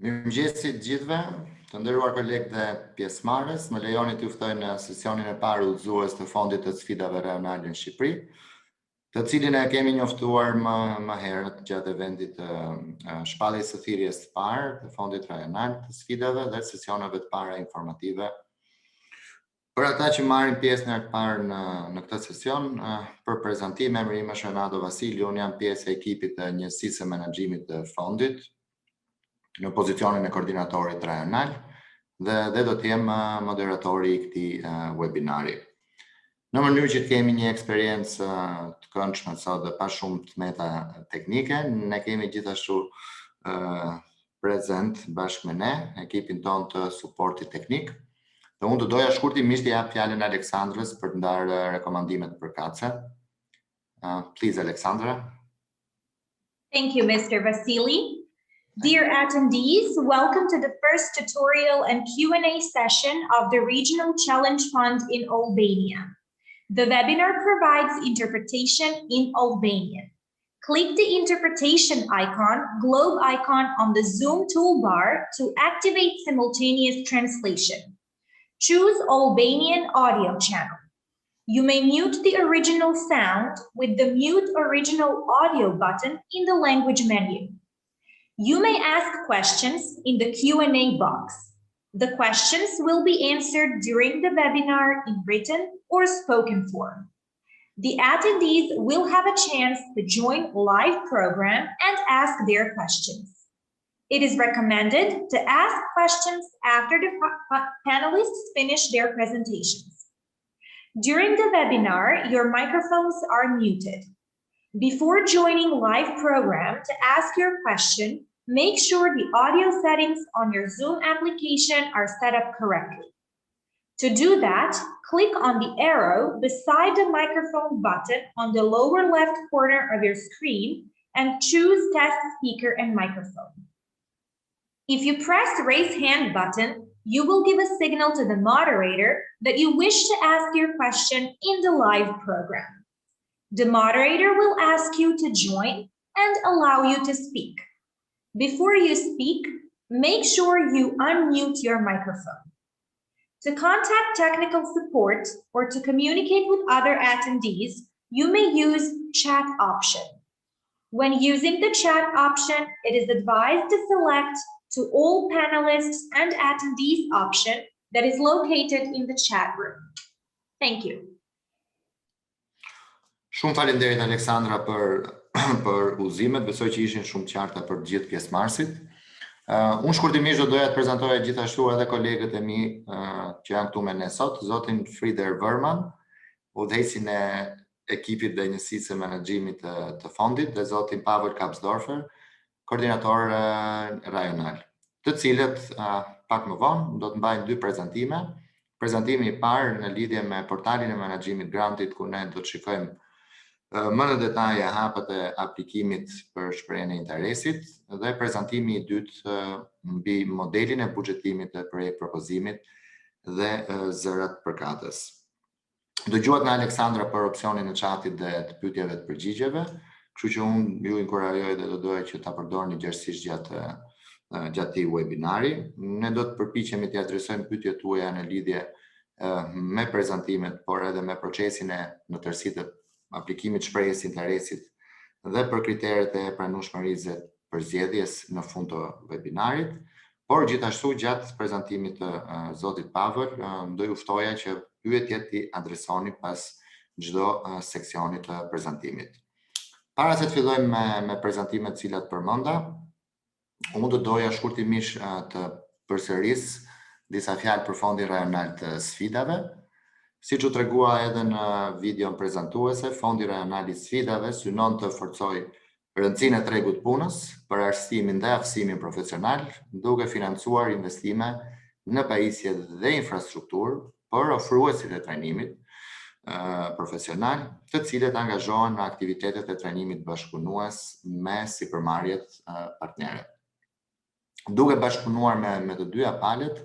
Mirëmëngjesi të gjithëve, të nderuar kolegë dhe pjesëmarrës, më lejoni t'ju ftoj në sesionin e parë udhëzues të fondit të sfidave rajonale në Shqipëri, të cilin e kemi njoftuar më herët gjatë eventit të shpalljes së thirrjes së parë të fondit rajonal të sfidave dhe sesioneve të para informative. Për ata që marrin pjesë në herë të parë në këtë sesion, për prezantim, emri im është 𝗪𝗲𝗏 unë jam pjesë e ekipit të njësisë së menaxhimit të fondit në pozicionin e koordinatorit rajonal dhe do të jem moderatori i këtij webinari. Në mënyrë që të kemi një eksperiencë të këndshme sot dhe pa shumë tmeta teknike, ne kemi gjithashtu prezent bashkë me ne ekipin ton të suportit teknik. Dhe unë do doja shkurtimisht të jap fjalën Aleksandrës për të ndarë rekomandimet përkatëse. Please, Alexandra. Thank you, Mr. Vasili. Dear attendees, welcome to the first tutorial and Q&A session of the Regional Challenge Fund in Albania. The webinar provides interpretation in Albanian. Click the interpretation icon, globe icon on the Zoom toolbar to activate simultaneous translation. Choose Albanian audio channel. You may mute the original sound with the Mute Original Audio button in the language menu. You may ask questions in the Q&A box. The questions will be answered during the webinar in written or spoken form. The attendees will have a chance to join live program and ask their questions. It is recommended to ask questions after the panelists finish their presentations. During the webinar, your microphones are muted. Before joining live program to ask your question, make sure the audio settings on your Zoom application are set up correctly. To do that, click on the arrow beside the microphone button on the lower left corner of your screen and choose Test Speaker and Microphone. If you press the Raise Hand button, you will give a signal to the moderator that you wish to ask your question in the live program. The moderator will ask you to join and allow you to speak. Before you speak, make sure you unmute your microphone. To contact technical support or to communicate with other attendees, you may use chat option. When using the chat option, it is advised to select to all panelists and attendees option that is located in the chat room. Thank you. Shumë faleminderit Aleksandra për udhëzimet, besoj që ishin shumë qarta për të gjithë pjesëmarrësit. Unë shkurtimisht do doja të prezantoja gjithashtu edhe kolegët e mi që janë këtu me ne sot, zotin 𝗪𝗏𝗏, udhëheqësin e ekipit dhe njësisë së menaxhimit të fondit, dhe zotin 𝗵𝗏𝗏, koordinator rajonal, të cilët pak më vonë do të mbajnë dy prezantime. Prezantimi i parë në lidhje me portalin e menaxhimit grantit, ku ne do të shikojmë më në detaje hapet e aplikimit për shprehjen e interesit, dhe prezantimi i dytë mbi modelin e buxhetimit të projekt propozimit dhe zërat përkatës. Dëgjuat nga Aleksandra për opsionin e chatit dhe të pyetjeve të përgjigjeve, kështu që unë ju inkurajoj dhe do doja që ta përdorni gjerësisht gjatë këtij webinari. Ne do të përpiqemi të adresojmë pyetjet tuaja në lidhje me prezantimet, por edhe me procesin në tërësi të aplikimit shprehjes interesit dhe për kriteret e pranueshmërisë për zgjedhjes në fund të webinarit, por gjithashtu gjatë prezantimit të zotit 𝗵𝗏𝗏 do ju ftoja që pyetjet i adresoni pas çdo seksioni të prezantimit. Para se të fillojmë me prezantimet të cilat përmenda, unë do doja shkurtimisht të përsëris disa fjalë për fondin rajonal të sfidave. Siç u tregua edhe në videon prezantuese, fondi rajonal i sfidave synon të forcojë rëndësinë e tregut punës për arsimin dhe aftësimin profesional, duke financuar investime në pajisje dhe infrastrukturë për ofruesit e trajnimit profesional, të cilët angazhohen në aktivitetet e trajnimit bashkëpunues me sipërmarrjet partnere. Duke bashkëpunuar me të dyja palët,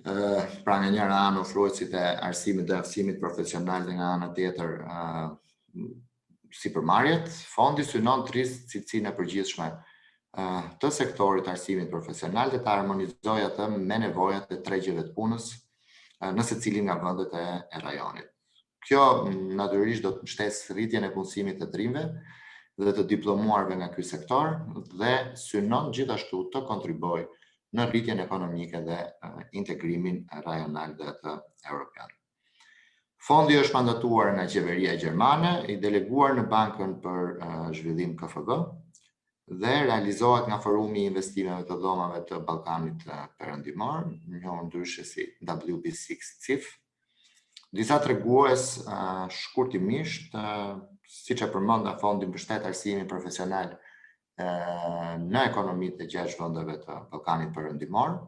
pra nga njëra anë ofruesit e arsimit dhe aftësimit profesional dhe nga ana tjetër sipërmarrjet, fondi synon të rrisë cilësinë e përgjithshme të sektorit arsimit profesional dhe të harmonizoj atë me nevojat e tregjeve të punës në secilin nga vendet e rajonit. Kjo natyrisht do të mbështesë rritjen e punësimit të trimëve dhe të diplomuarve nga ky sektor dhe synon gjithashtu të kontribuojë në rritjen ekonomike dhe integrimin rajonal dhe të europian. Fondi është mandatuar nga qeveria gjermane, i deleguar në Bankën për Zhvillim KFV dhe realizohet nga Forumi i Investimeve të Dhomave të Ballkanit Perëndimor, njohur ndryshe si 𝗪𝗶𝗪. Disa tregues shkurtimisht, siç e përmenda Fondi mbështet arsimin profesional në ekonomitë e 6 vendeve të Ballkanit Perëndimor,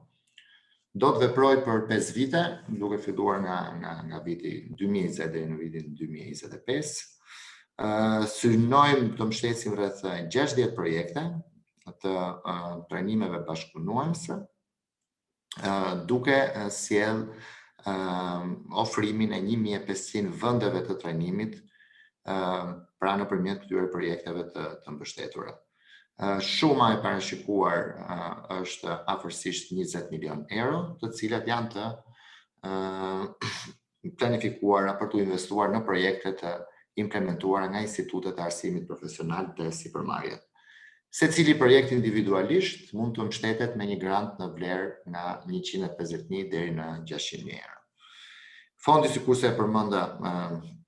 do të veprojë për 5 vite, duke filluar nga viti 2020 deri në vitin 2025. Synojmë të mbështesim rreth 60 projekte të trajnimeve bashkëpunuese, duke sjell ofrimin e 1500 vendeve të trajnimit pra nëpërmjet këtyre projekteve të mbështetura. Shuma e parashikuar është afërsisht 20 milion euro, të cilat janë të planifikuara për të investuar në projekte të implementuara nga institutet e arsimit profesional dhe sipërmarrjet. Secili projekt individualisht mund të mbështetet me një grant në vlerë nga 150.000 deri në 600.000 euro. Fondi, sikurse e përmenda,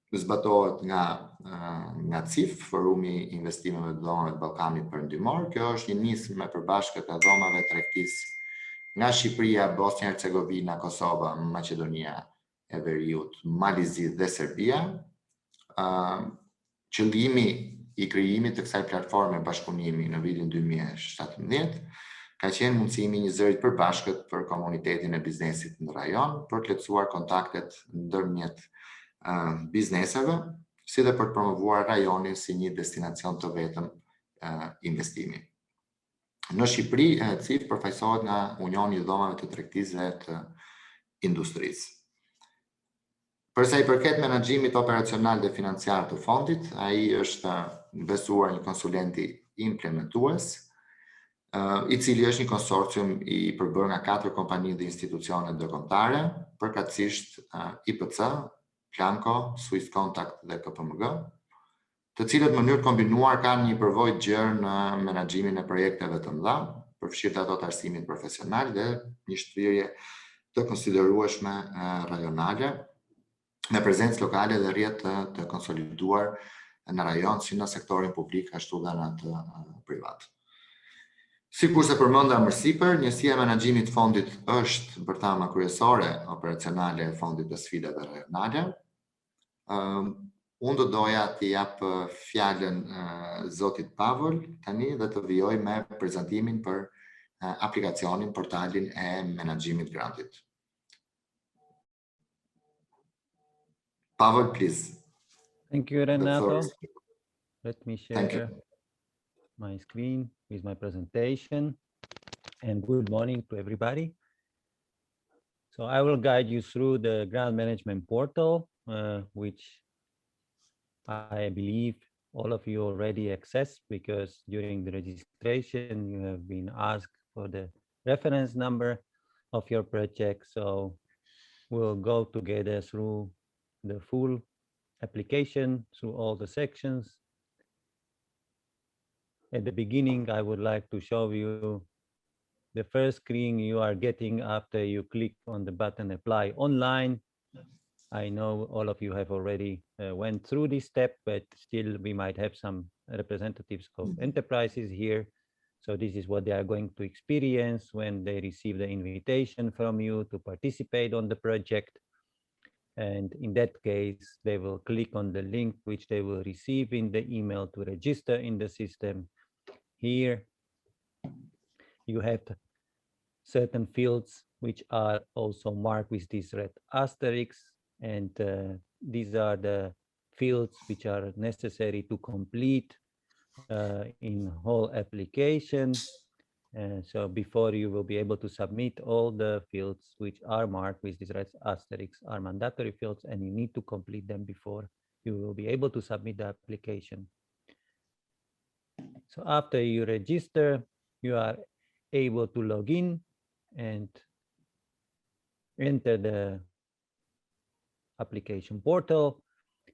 zbatohet nga CIF, Forumi i Investimeve të Dhomave të Ballkanit Perëndimor. Kjo është një nismë e përbashkët e dhomave tregtisë nga Shqipëria, Bosnia-Hercegovina, Kosova, Maqedonia e Veriut, Malizi dhe Serbia. Qëllimi i krijimit të kësaj platforme bashkëpunimi në vitin 2017 ka qenë mundësimi një zërit përbashkët për komunitetin e biznesit në rajon, për të lehtësuar kontaktet ndërmjet bizneseve, si dhe për të promovuar rajonin si një destinacion të vetëm investimi. Në Shqipëri, CIF përfaqësohet nga Unioni i Dhomave të Tregtisë dhe të Industrisë. Përsa i përket menaxhimit operacional dhe financiar të fondit, ai është besuar një konsulenti implementues, i cili është një konsorcium i përbërë nga 4 kompani dhe institucione ndërkombëtare, përkatësisht 𝗵𝗶, Planco, Swiss Contact dhe 𝗵𝗶, të cilët në mënyrë kombinuar kanë një përvojë të gjerë në menaxhimin e projekteve të mëdha, përfshirë ato të arsimit profesional dhe një shtryrje të konsiderueshme rajonale, me prezencë lokale dhe rrjet të konsoliduar në rajon si në sektorin publik ashtu dhe në të privat. Sikurse përmenda më sipër, njësia e menaxhimit të fondit është bërthama kryesore operacionale e fondit të sfidave rajonale. Unë do doja t'i jap fjalën zotit Pavol tani dhe të vijoj me prezantimin për aplikacionin, portalin e menaxhimit grantit. Pavel, please. Thank you, Renato. Let me share my screen with my presentation. And good morning to everybody. So I will guide you through the grant management portal, which I believe all of you already accessed because during the registration you have been asked for the reference number of your project. So we'll go together through the full application, through all the sections. At the beginning, I would like to show you the first screen you are getting after you click on the button Apply Online. I know all of you have already went through this step, but still we might have some representatives of enterprises here. So this is what they are going to experience when they receive the invitation from you to participate on the project. And in that case, they will click on the link which they will receive in the email to register in the system. Here, you have certain fields which are also marked with this red asterisk, and these are the fields which are necessary to complete in whole application. So before you will be able to submit, all the fields which are marked with this red asterisk are mandatory fields, and you need to complete them before you will be able to submit the application. So after you register, you are able to log in and enter the application portal.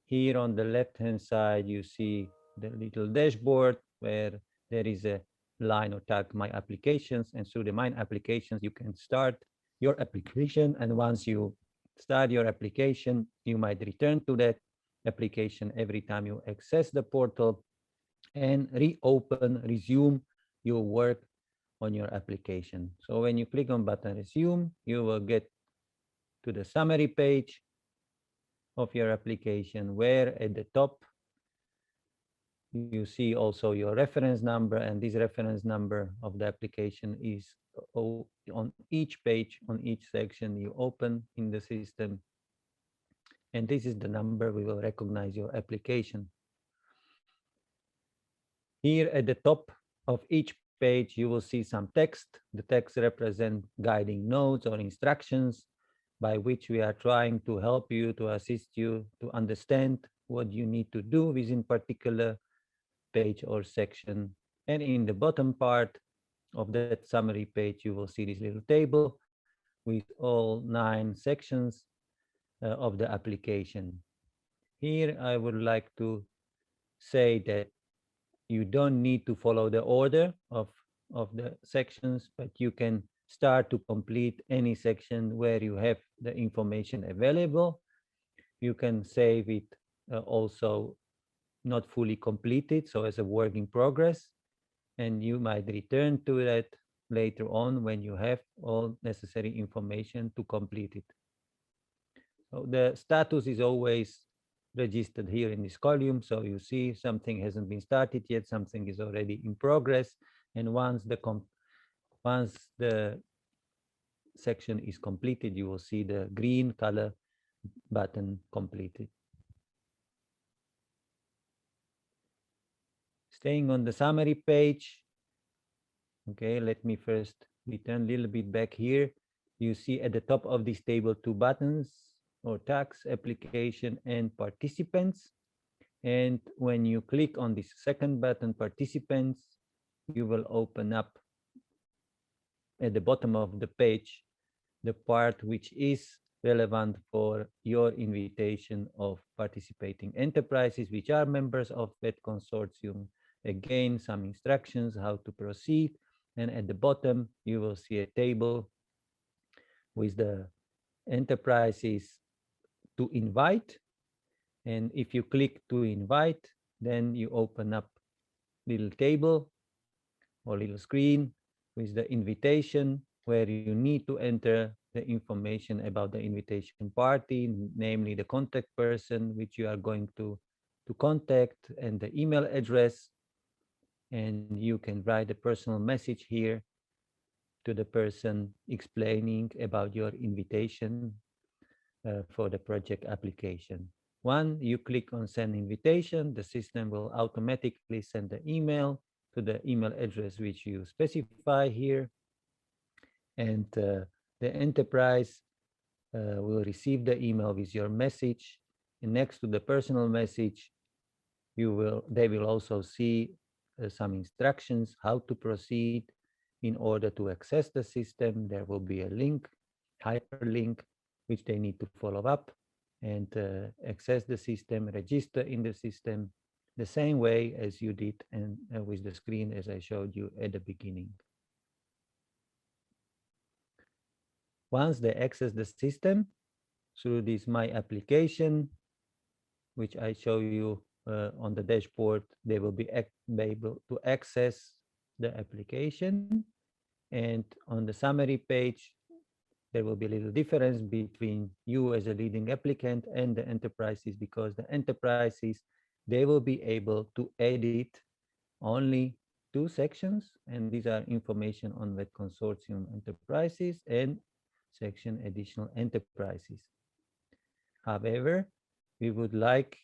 Here on the left-hand side, you see the little dashboard where there is a line or tag My Applications, and through the My Applications, you can start your application. And once you start your application, you might return to that application every time you access the portal and resume your work on your application. So when you click on button Resume, you will get to the summary page of your application, where at the top you see also your reference number, and this reference number of the application is on each page, on each section you open in the system, and this is the number we will recognize your application. Here at the top of each page you will see some text. The text represents guiding notes or instructions by which we are trying to help you, to assist you to understand what you need to do within particular page or section. And in the bottom part of that summary page, you will see this little table with all 9 sections of the application. Here, I would like to say that you don't need to follow the order of the sections, but you can start to complete any section where you have the information available. You can save it also not fully completed, so as a work in progress, and you might return to that later on when you have all necessary information to complete it. So the status is always registered here in this column, so you see something hasn't been started yet, something is already in progress, and once the section is completed, you will see the green color button completed. Staying on the summary page, okay, let me first return a little bit back here. You see at the top of this table 2 buttons or tags, application and participants. And when you click on this second button, participants, you will open up at the bottom of the page the part which is relevant for your invitation of participating enterprises which are members of that consortium. Again, some instructions how to proceed, and at the bottom you will see a table with the enterprises to invite, and if you click to invite, then you open up little table or little screen with the invitation where you need to enter the information about the invitation party, namely the contact person which you are going to contact and the email address. And you can write a personal message here to the person explaining about your invitation for the project application. When you click on send invitation, the system will automatically send the email to the email address which you specify here, and the enterprise will receive the email with your message, and next to the personal message they will also see some instructions how to proceed in order to access the system. There will be a link, hyperlink, which they need to follow up and access the system, register in the system the same way as you did and with the screen as I showed you at the beginning. Once they access the system through this My Application, which I show you on the dashboard, they will be able to access the application. And on the summary page, there will be a little difference between you as a leading applicant and the enterprises, because the enterprises, they will be able to edit only 2 sections, and these are information on that consortium enterprises and section additional enterprises. However, we would like,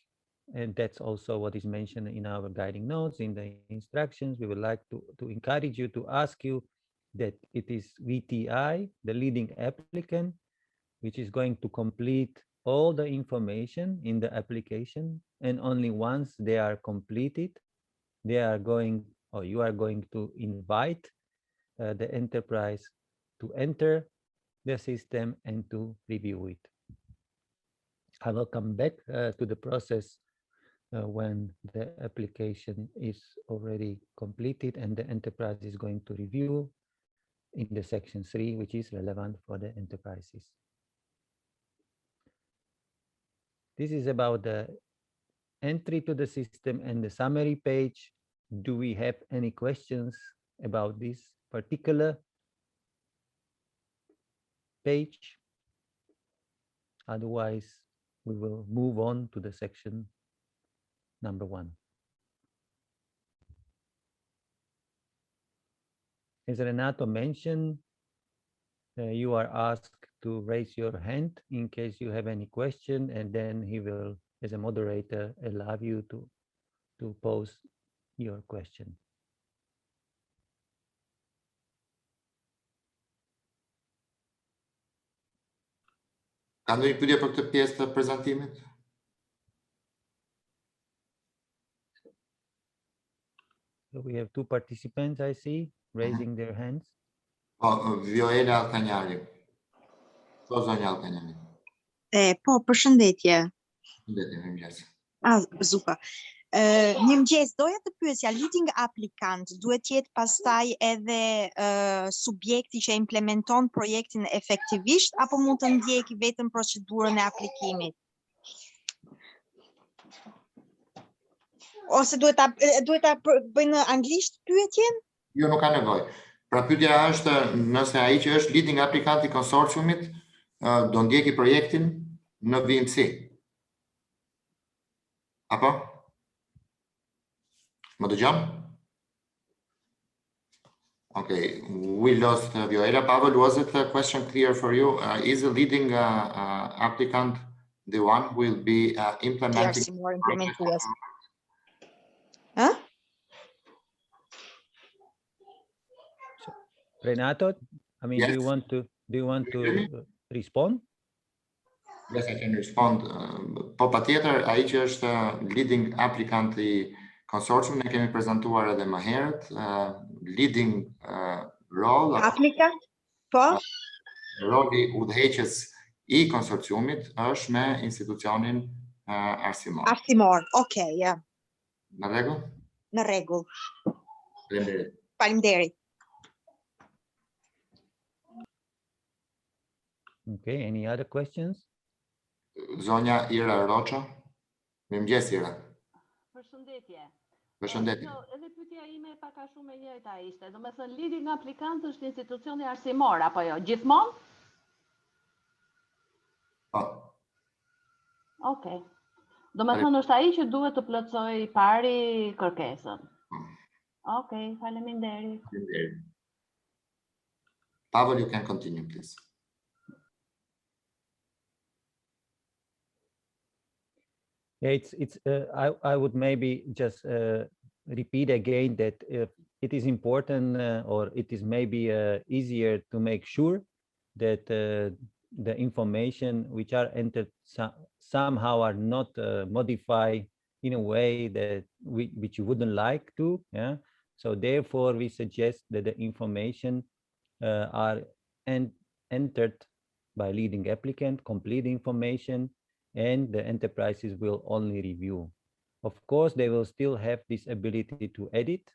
and that's also what is mentioned in our guiding notes, in the instructions, we would like to encourage you, to ask you that it is VTI, the leading applicant, which is going to complete all the information in the application, and only once they are completed, they are going, or you are going to invite the enterprise to enter the system and to review it. I will come back to the process when the application is already completed and the enterprise is going to review in the section 3, which is relevant for the enterprises. This is about the entry to the system and the summary page. Do we have any questions about this particular page? Otherwise, we will move on to the section number 1. As Renato mentioned, you are asked to raise your hand in case you have any question, and then he will, as a moderator, allow you to pose your question. Ka ndonjë pyetje për këtë pjesë të prezantimit? So we have 2 participants, I see, raising their hands. Po, Vioela 𝗕𝗏𝗏. Po, zonja 𝗕𝗏𝗏. Po, përshëndetje. Mirëmëngjes. Super. Mirëmëngjes, doja të pyesja, leading applicant duhet jetë pastaj edhe subjekti që implementon projektin efektivisht apo mund të ndjekë vetëm procedurën e aplikimit? Ose duhet ta bëjnë anglisht pyetjen? Jo, nuk ka nevojë. Pra pyetja është nëse ai që është leading applicant i konsorciumit do ndjeki projektin në 𝗵𝗶𝗶. Apo? Më dëgjon? Okay, we lost Vioela. Pavel, was it a question clear for you? Is the leading applicant the one who will be implementing? More implement, yes. Huh? Renato, I mean, Yes. do you want to respond? Yes, I can respond. Po patjetër, ai që është leading applicant i konsorcium ne kemi prezantuar edhe më herët, leading role Applicant? Po? roli udhëheqës i konsorciumit është me institucionin arsimor. Arsimor, okay, ja. Në rregull? Në rregull. Faleminderit. Faleminderit. Okay, any other questions? Zonja Ira Roça. Mirëmëngjes Ira. Përshëndetje. Përshëndetje. Edhe pyetja ime pak a shumë e njëjta ishte. Do të thënë leading applicant është institucioni arsimor apo jo? Gjithmonë? Po. Okej. Do të thënë është ai që duhet të plotësoj pari kërkesën. Okej, faleminderit. Faleminderit. Pavel, you can continue, please. Yeah, I would maybe just repeat again that it is important or it is maybe easier to make sure that the information which are entered somehow are not modified in a way that which you wouldn't like to. Yeah. So therefore, we suggest that the information are entered by leading applicant, complete information, and the enterprises will only review. Of course, they will still have this ability to edit,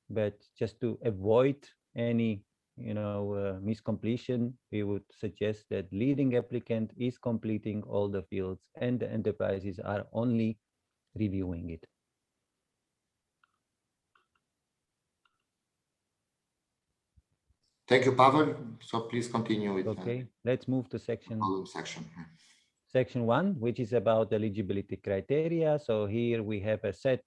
but just to avoid any miscompletion, we would suggest that leading applicant is completing all the fields and the enterprises are only reviewing it. Thank you, Pavel. So please continue with okay, let's move to section 1, which is about eligibility criteria. So here we have a set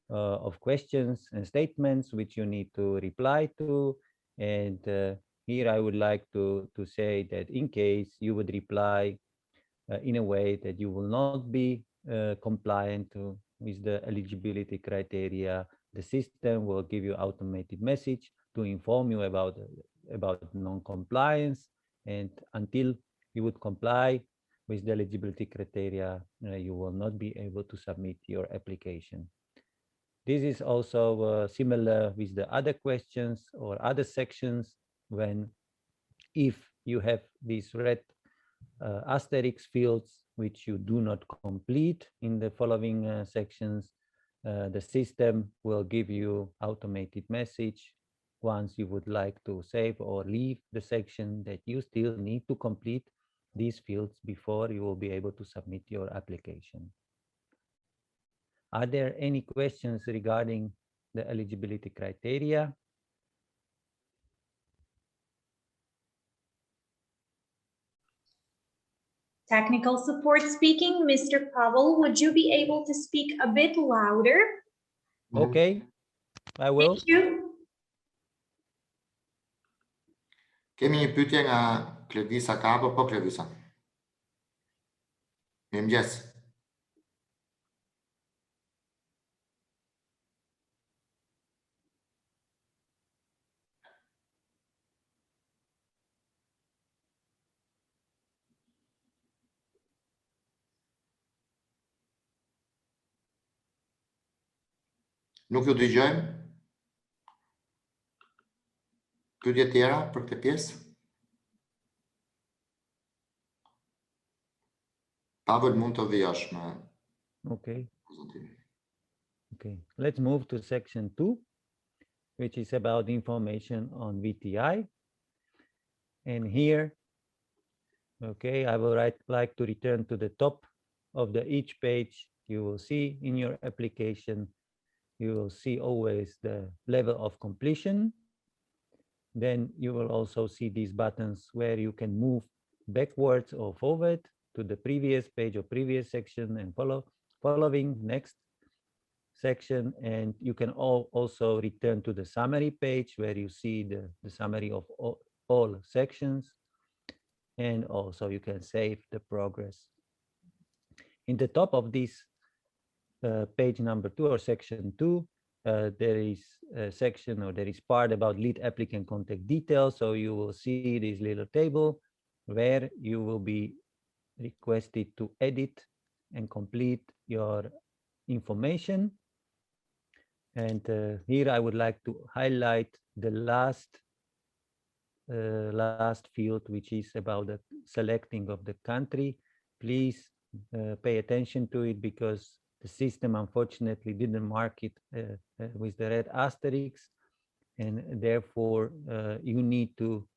of questions and statements which you need to reply to. And here I would like to say that in case you would reply in a way that you will not be compliant with the eligibility criteria, the system will give you automated message to inform you about non-compliance, and until you would comply with the eligibility criteria, you will not be able to submit your application. This is also similar with the other questions or other sections when if you have these red asterisk fields which you do not complete in the following sections, the system will give you automated message once you would like to save or leave the section that you still need to complete these fields before you will be able to submit your application. Are there any questions regarding the eligibility criteria? Technical support speaking. Mr. Pavel, would you be able to speak a bit louder? Okay, I will. Thank you. Kemi një pyetje nga Klevisa Kapo, po Klevisa. Mirëmëngjes. Nuk ju dëgjojmë. Pyetje tjera për këtë pjesë? Pavel, mund të vijësh me Okay. prezantimin. Okay, let's move to section 2, which is about information on VTI. And here, okay, I will like to return to the top of each page. You will see in your application, you will see always the level of completion. Then you will also see these buttons where you can move backwards or forward to the previous page or previous section and following next section. And you can also return to the summary page where you see the summary of all sections. And also you can save the progress. In the top of this page number 2 or section 2, there is a section or there is part about lead applicant contact details. So you will see this little table where you will be requested to edit and complete your information. And here I would like to highlight the last field, which is about the selecting of the country. Please pay attention to it because the system unfortunately didn't mark it with the red asterisks, and therefore you need to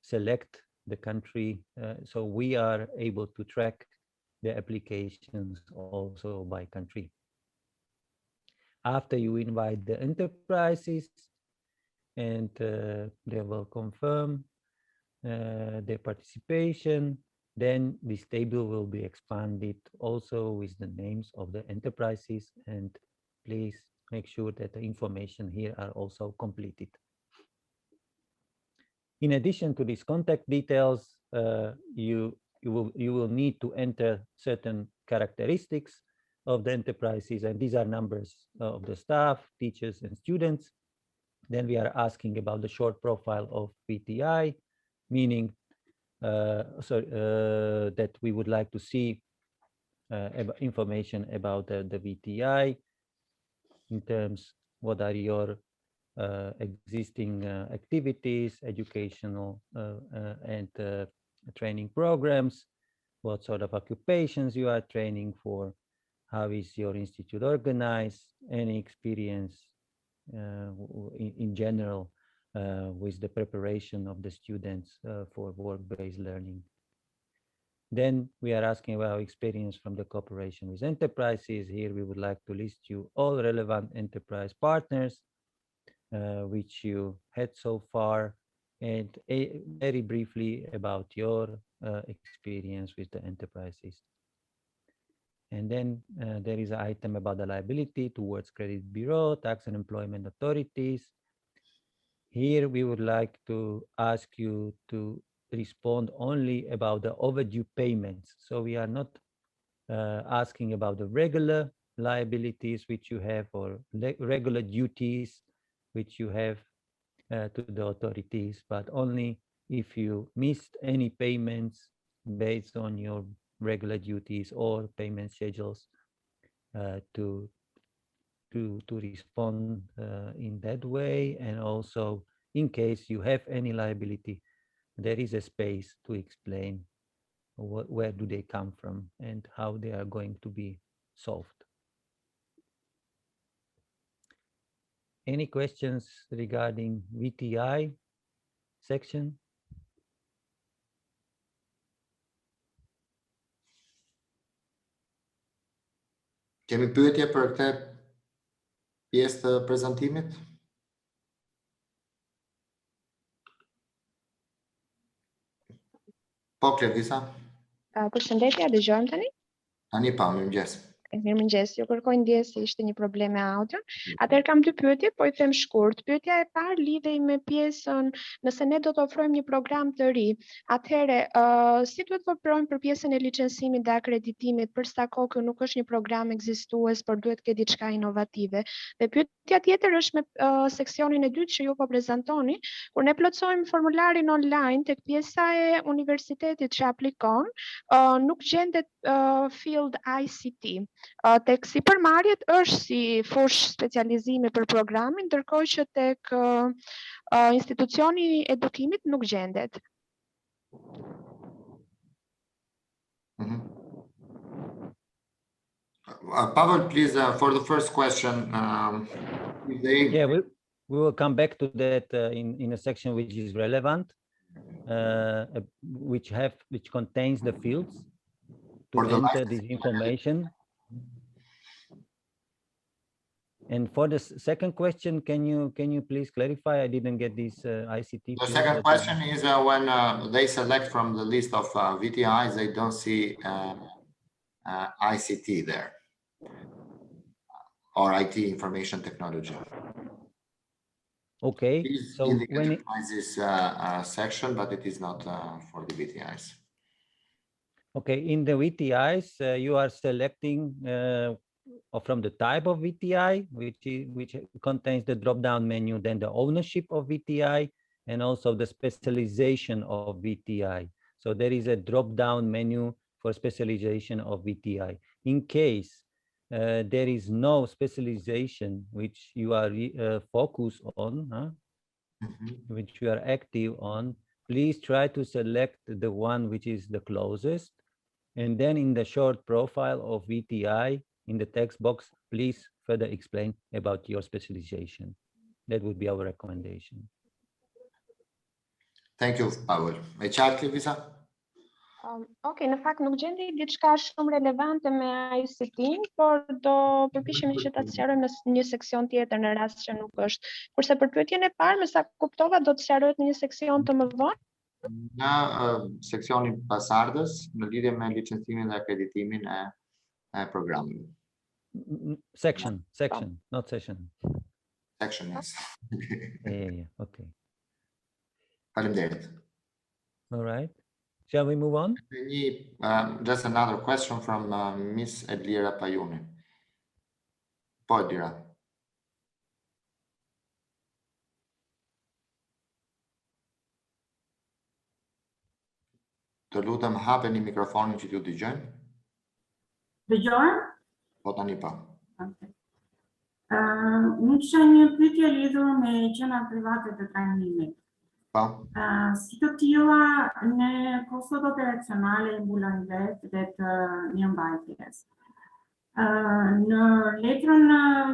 select the country so we are able to track the applications also by country. After you invite the enterprises and they will confirm their participation, then this table will be expanded also with the names of the enterprises, and please make sure that the information here are also completed. In addition to these contact details, you will need to enter certain characteristics of the enterprises, and these are numbers of the staff, teachers, and students. Then we are asking about the short profile of VTI, meaning that we would like to see information about the VTI in terms what are your existing activities, educational and training programs, what sort of occupations you are training for, how is your institute organized, any experience in general with the preparation of the students for work-based learning. Then we are asking about experience from the cooperation with enterprises. Here we would like to list you all relevant enterprise partners which you had so far, and very briefly about your experience with the enterprises. And then there is an item about the liability towards credit bureau, tax and employment authorities. Here we would like to ask you to respond only about the overdue payments. So we are not asking about the regular liabilities which you have or regular duties which you have to the authorities, but only if you missed any payments based on your regular duties or payment schedules to to respond in that way. And also, in case you have any liability, there is a space to explain where do they come from and how they are going to be solved. Any questions regarding VTI section? Kemi pyetje për këtë pjesë të prezantimit? Po, Klevisa? Përshëndetje, dëgjojmë tani? Tani pa, mirëmëngjes. Mirëmëngjes, ju kërkoj ndjes se ishte një problem me audio. Atëherë kam dy pyetje, po i them shkurt. Pyetja e parë lidhej me pjesën nëse ne do të ofrojmë një program të ri, atëherë si duhet të veprojmë për pjesën e licencimit dhe akreditimit për sa kohë ky nuk është një program ekzistues, por duhet të ketë diçka inovative. Dhe pyetja tjetër është me seksionin e dytë që ju po prezantoni, kur ne plotësojmë formularin online tek pjesa e universitetit që aplikon, nuk gjendet field ICT. Tek sipërmarrjet është si fushë specializimi për programin, ndërkohë që tek institucioni i edukimit nuk gjendet. Pavel, please, for the first question, Yeah, we will come back to that in a section which is relevant, which contains the fields to enter this information. And for the second question, can you please clarify? I didn't get this ICT. The second question is when they select from the list of VTIs, they don't see ICT there, or IT, information technology. Okay, Please so when it this section, but it is not for the VTIs. Okay, in the VTIs, you are selecting from the type of VTI, which contains the drop-down menu, then the ownership of VTI, and also the specialization of VTI. So there is a drop-down menu for specialization of VTI. In case there is no specialization which you are focused on, which you are active on, please try to select the one which is the closest. And then in the short profile of VTI, in the text box, please further explain about your specialization. That would be our recommendation. Thank you, Pavel. E qartë, Klevisa? Okay, në fakt nuk gjendi diçka shumë relevante me ICT, por do përpiqemi që ta sqarojmë në një seksion tjetër në rast që nuk është. Kurse për pyetjen e parë, me sa kuptova, do të sqarohet në një seksion të mëvonë. Në seksionin pasardhës, në lidhje me licencimin dhe akreditimin e programit. Section, not session. Section, yes. Yeah, okay. Faleminderit. All right. Shall we move on? Just another question from Miss Edlira Pajuni. Po, Edlira. Të lutem hapeni mikrofonin që t'ju dëgjojmë. Dëgjojmë? Po tani pa. Unë kisha një pyetje lidhur me gjërat private të trajnimit. Po. Si të tilla në kostot operacionale mbulojnë vetë të mirëmbajtjes. Në letrën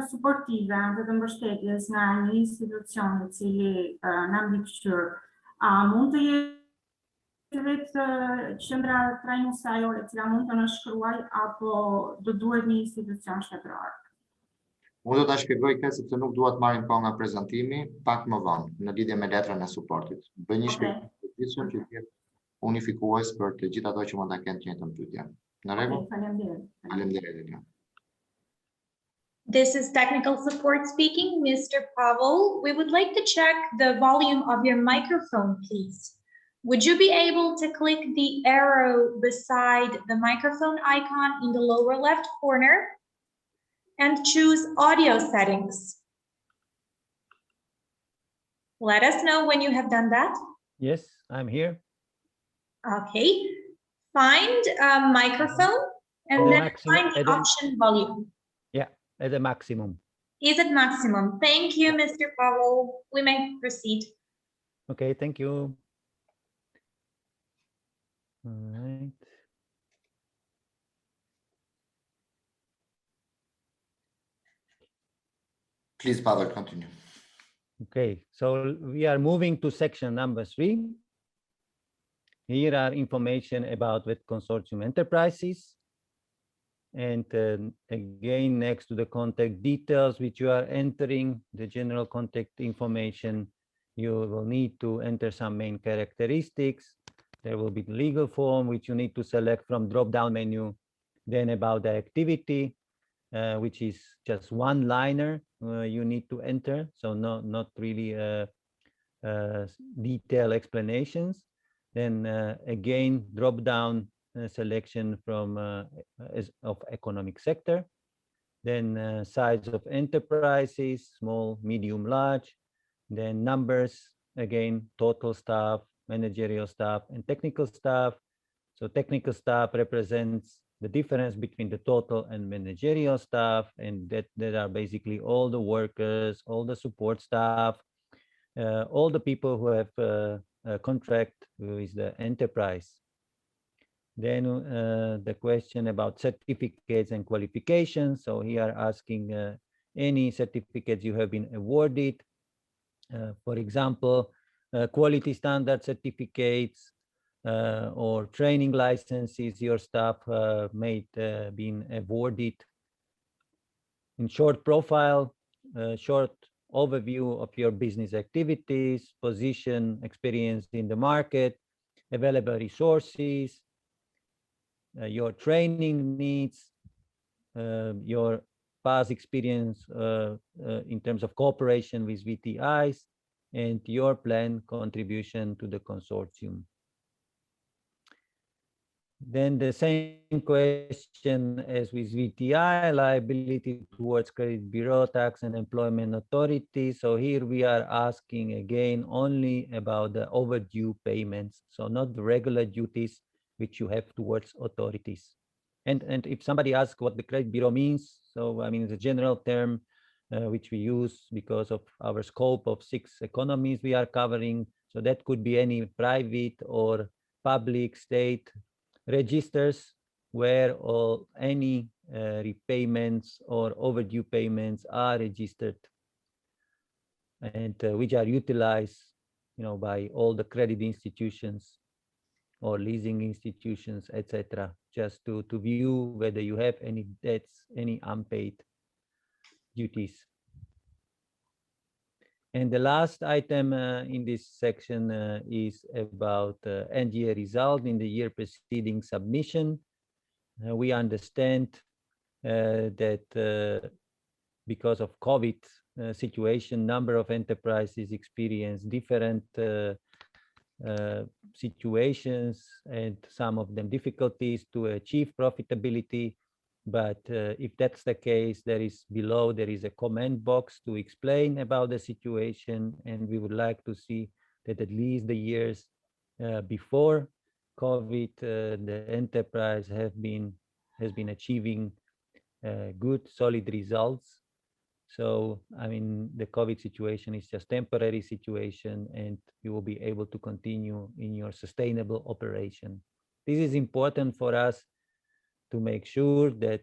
suportive anë të mbështetjes nga një institucion i cili na mbikëqyr, mund të jetë vetë qendra trajnuese ajo e cila mund të na shkruaj apo do duhet një institucion shtetëror? Unë do ta shpjegoj këtë sepse nuk dua të marrim kohë nga prezantimi, pak më vonë në lidhje me letrën e suportit. Bëj një shpjegim të përgjithshëm që të jetë unifikues për të gjithë ato që mund ta kenë të njëjtën pyetje. Në rregull? Faleminderit. Faleminderit. This is technical support speaking. Mr. Pavel, we would like to check the volume of your microphone, please. Would you be able to click the arrow beside the microphone icon in the lower left corner and choose audio settings? Let us know when you have done that. Yes, I'm here. Okay. Find microphone and then find the option volume. Yeah, at the maximum. is at maximum. Thank you, Mr. Pavel. We may proceed. Okay, thank you. All right. Please, Pavel, continue. Okay, so we are moving to section number 3. Here are information about with consortium enterprises. And again, next to the contact details which you are entering, the general contact information, you will need to enter some main characteristics. There will be the legal form which you need to select from drop-down menu. Then about the activity, which is just one-liner you need to enter, so not really detailed explanations. Then again, drop-down selection from of economic sector. Then size of enterprises, small, medium, large. Then numbers, again, total staff, managerial staff, and technical staff. So technical staff represents the difference between the total and managerial staff, and that are basically all the workers, all the support staff, all the people who have a contract with the enterprise. Then the question about certificates and qualifications. So here asking any certificates you have been awarded. For example, quality standard certificates or training licenses your staff may been awarded. In short profile, short overview of your business activities, position, experience in the market, available resources, your training needs, your past experience in terms of cooperation with VTIs, and your planned contribution to the consortium. Then the same question as with VTI, liability towards credit bureau, tax and employment authority. So here we are asking again only about the overdue payments, so not the regular duties which you have towards authorities. And if somebody asks what the credit bureau means, so I mean it's a general term which we use because of our scope of 6 economies we are covering. So that could be any private or public state registers where all any repayments or overdue payments are registered and which are utilized, by all the credit institutions or leasing institutions, etc., just to view whether you have any debts, any unpaid duties. And the last item in this section is about end year result in the year preceding submission. We understand that because of COVID situation, number of enterprises experience different situations, and some of them difficulties to achieve profitability. But if that's the case, there is a comment box to explain about the situation, and we would like to see that at least the years before COVID, the enterprise has been achieving good, solid results. So, I mean, the COVID situation is just temporary situation, and you will be able to continue in your sustainable operation. This is important for us to make sure that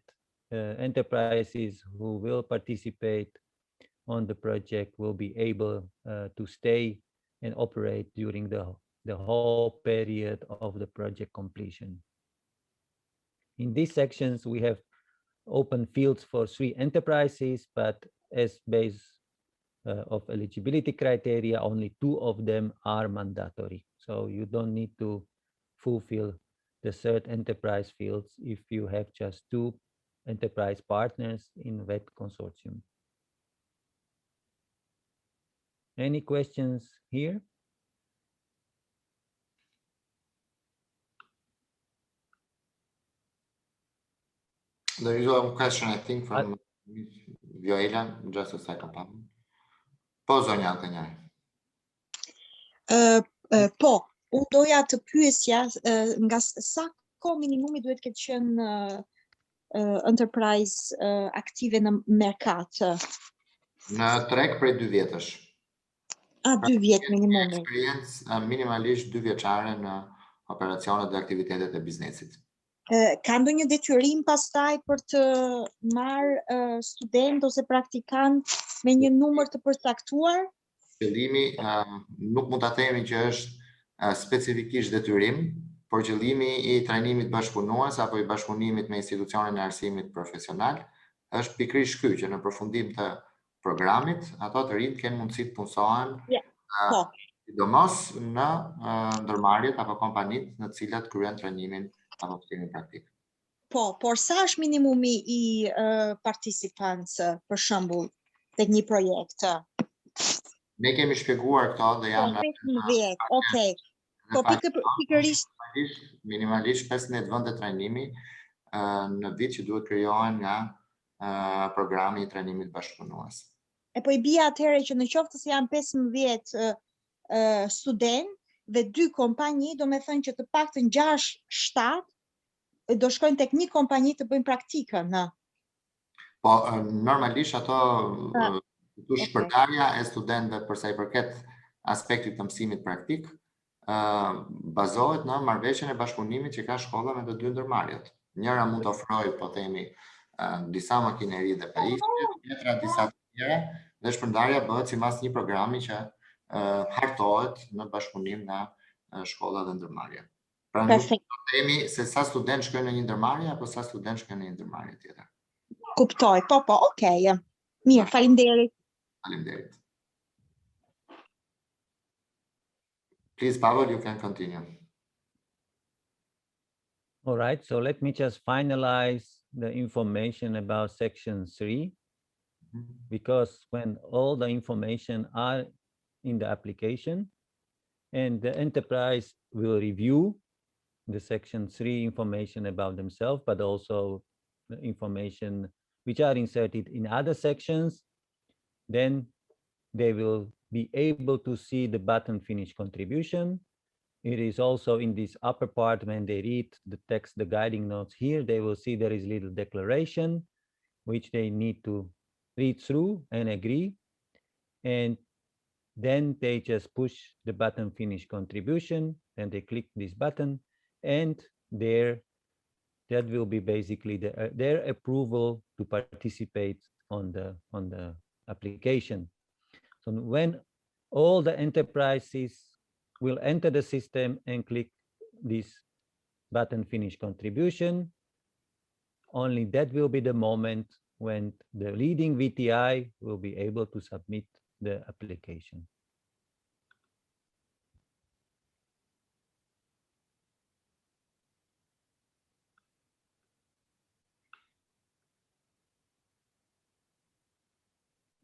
enterprises who will participate on the project will be able to stay and operate during the whole period of the project completion. In these sections, we have open fields for 3 enterprises, but as base of eligibility criteria, only 2 of them are mandatory. So you don't need to fulfill the 3rd enterprise fields if you have just 2 enterprise partners in that consortium. Any questions here? There is one question, I think, from Vioela. Just a second, Pablo. Po, zonja Antenjaj. Po, unë doja të pyesja nga sa kohë minimumi duhet këtë qenë enterprise aktive në merkat. Në treg prej 2 vjetësh. 2 vjet minimumi. Eksperiencë minimalisht 2 vjeçare në operacionet dhe aktivitetet e biznesit. Ka ndonjë detyrim pastaj për të marrë student ose praktikant me një numër të përcaktuar? Qëllimi nuk mund ta themi që është specifikisht detyrim, por qëllimi i trajnimit bashkëpunues apo i bashkëpunimit me institucionin e arsimit profesional është pikërisht ky, që në përfundim të programit ato të rinj kanë mundësi të punësohen sidomos në ndërmarrjet apo kompanitë në të cilat kryejnë trajnimin apo mësimin praktik. Po, por sa është minimumi i participancë, për shembull, tek një projekt? Ne kemi shpjeguar këto dhe janë 15, okay. Po pikërisht minimalisht 15 vende trajnimi në vit që duhet krijohen nga programi i trajnimit bashkëpunues. Po i bie atëherë që në qoftë se janë 15 student dhe 2 kompani, do me thënë që të paktën 6-7 do shkojnë tek një kompani të bëjnë praktikën, në? Po, normalisht ato shpërndarja e studentëve për sa i përket aspektit të mësimit praktik bazohet në marrëveshjen e bashkëpunimit që ka shkolla me të 2 ndërmarrjet. Njëra mund të ofrojë, po themi, disa makineri dhe pajisje, tjetra disa të tjera, dhe shpërndarja bëhet sipas një programi që hartohet në bashkëpunim nga shkolla dhe ndërmarrja. Pra nuk do të themi se sa student shkojnë në një ndërmarrje apo sa student shkojnë në një ndërmarrje tjetër. Kuptoj, po, okay. Mirë, faleminderit. Faleminderit. Please, Pavel, you can continue. All right, so let me just finalize the information about section 3, because when all the information are in the application and the enterprise will review the section 3 information about themselves, but also the information which are inserted in other sections, then they will be able to see the button finish contribution. It is also in this upper part when they read the text, the guiding notes here, they will see there is little declaration which they need to read through and agree. And then they just push the button finish contribution and they click this button, and that will be basically their approval to participate on the application. So when all the enterprises will enter the system and click this button finish contribution, only that will be the moment when the leading VTI will be able to submit the application.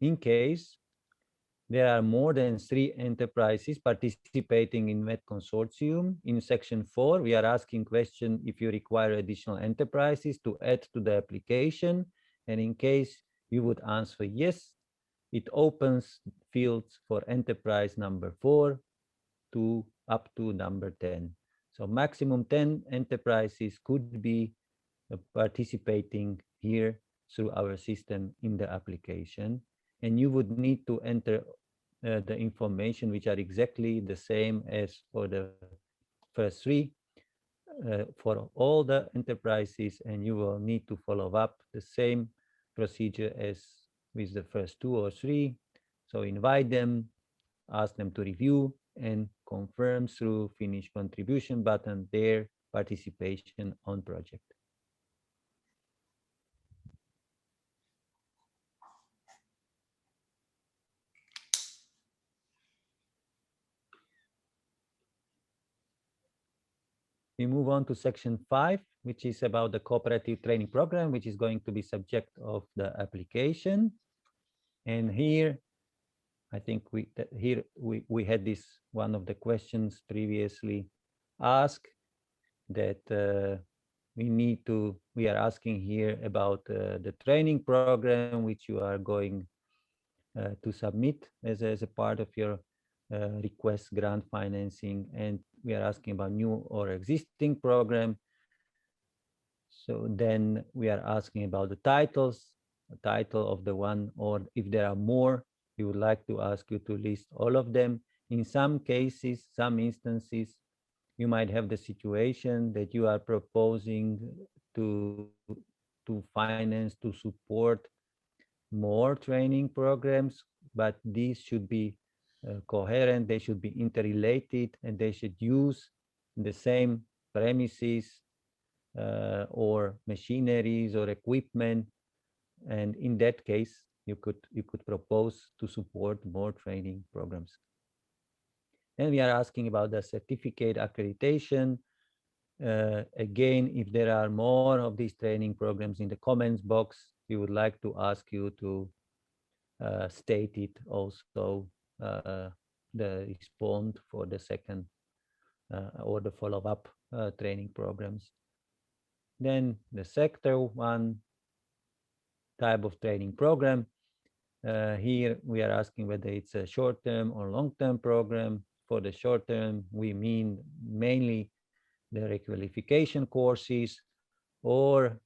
In case there are more than 3 enterprises participating in MED consortium, in section 4, we are asking question if you require additional enterprises to add to the application. And in case you would answer yes, it opens fields for enterprise number 4 to up to number 10. So maximum 10 enterprises could be participating here through our system in the application. And you would need to enter the information which are exactly the same as for the first 3 for all the enterprises, and you will need to follow up the same procedure as with the first 2 or 3. So invite them, ask them to review, and confirm through finish contribution button their participation on project. We move on to section 5, which is about the cooperative training program, which is going to be subject of the application. And here, I think we had this one of the questions previously asked, that we are asking here about the training program which you are going to submit as a part of your request grant financing, and we are asking about new or existing program. So then we are asking about the titles title of the one, or if there are more, we would like to ask you to list all of them. In some cases, some instances, you might have the situation that you are proposing to finance, to support more training programs, but these should be coherent, they should be interrelated, and they should use the same premises or machineries or equipment. And in that case, you could propose to support more training programs. And we are asking about the certificate accreditation. Again, if there are more of these training programs in the comments box, we would like to ask you to state it also, the respond for the second or the follow-up training programs. Then the sector one type of training program. Here we are asking whether it's a short-term or long-term program. For the short-term, we mean mainly the requalification courses or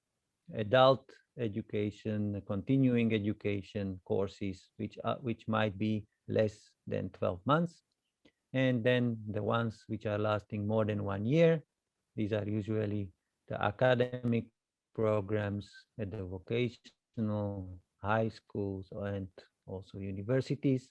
adult education, continuing education courses, which might be less than 12 months. And then the ones which are lasting more than 1 year, these are usually the academic programs at the vocational high schools and also universities.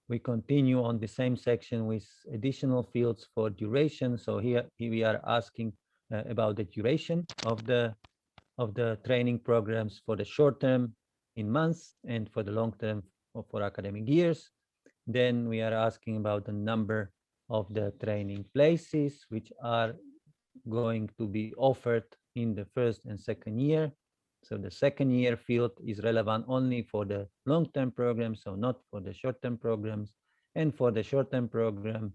We continue on the same section with additional fields for duration. So here we are asking about the duration of the training programs for the short term in months and for the long term for academic years. Then we are asking about the number of the training places which are going to be offered in the first and second year. So the second year field is relevant only for the long-term program, so not for the short-term programs. And for the short-term program,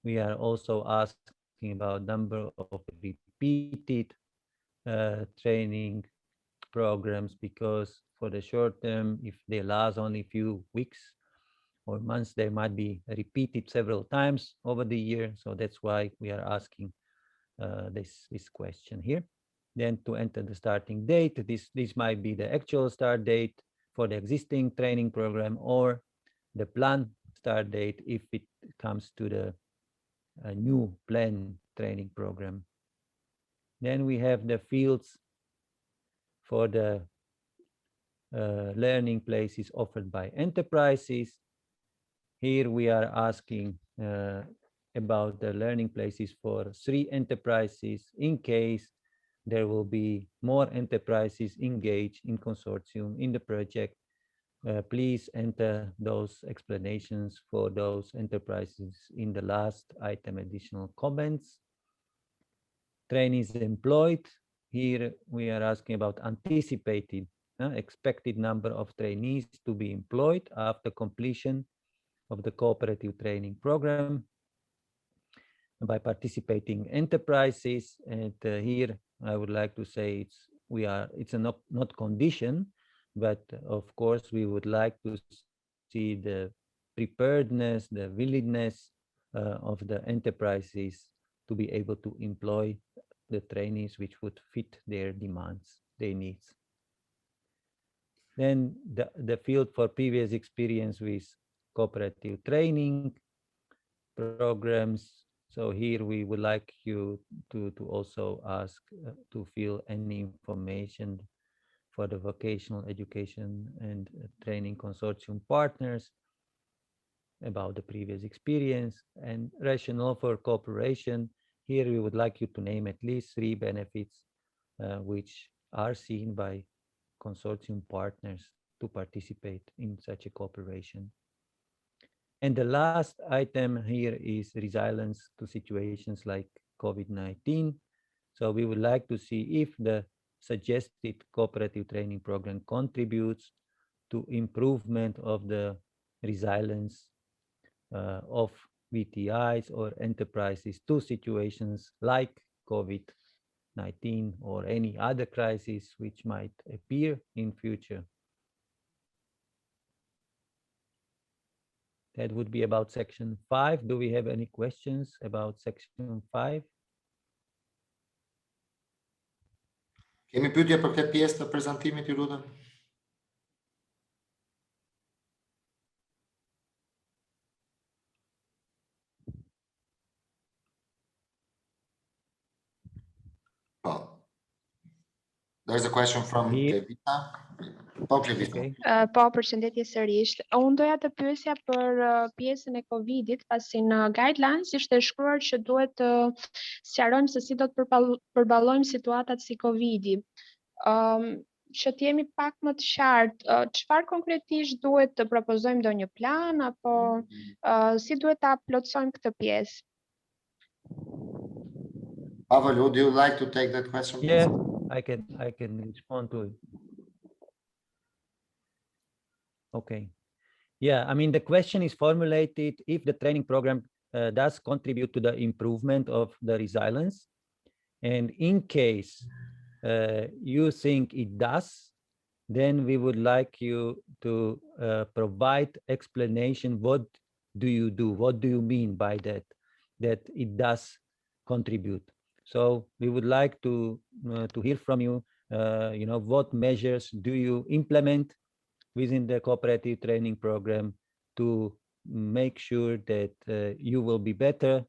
we are also asking about number of repeated training programs, because for the short term, if they last only a few weeks or months, they might be repeated several times over the year. So that's why we are asking this question here. Then to enter the starting date, this might be the actual start date for the existing training program or the planned start date if it comes to the new planned training program. Then we have the fields for the learning places offered by enterprises. Here we are asking about the learning places for 3 enterprises in case there will be more enterprises engaged in consortium in the project. Please enter those explanations for those enterprises in the last item additional comments. Trainees employed. Here we are asking about anticipated expected number of trainees to be employed after completion of the cooperative training program by participating enterprises. And here I would like to say it's a not condition, but of course we would like to see the preparedness, the willingness of the enterprises to be able to employ the trainees which would fit their demands, their needs. Then the field for previous experience with cooperative training programs. So here we would like you to also ask to fill any information for the vocational education and training consortium partners about the previous experience and rationale for cooperation. Here we would like you to name at least 3 benefits which are seen by consortium partners to participate in such a cooperation. And the last item here is resilience to situations like COVID-19. So we would like to see if the suggested cooperative training program contributes to improvement of the resilience of VTIs or enterprises to situations like COVID-19 or any other crisis which might appear in future. That would be about section 5. Do we have any questions about section 5? Kemi pyetje për këtë pjesë të prezantimit, ju lutem? Po. There's a question from Ksevita. Po, Ksevita. Po, përshëndetje sërish. Unë doja të pyesja për pjesën e Covidit, pasi në guidelines ishte shkruar që duhet të sqarojmë se si do të përballojmë situatat si Covidi. Që të jemi pak më të qartë, çfarë konkretisht duhet të propozojmë ndonjë plan apo si duhet ta plotësojmë këtë pjesë? Pavel, would you like to take that question? Yeah, I can respond to it. Okay. Yeah, I mean, the question is formulated if the training program does contribute to the improvement of the resilience. And in case you think it does, then we would like you to provide explanation. What do you do? What do you mean by that it does contribute? So we would like to hear from you, what measures do you implement within the cooperative training program to make sure that you will be better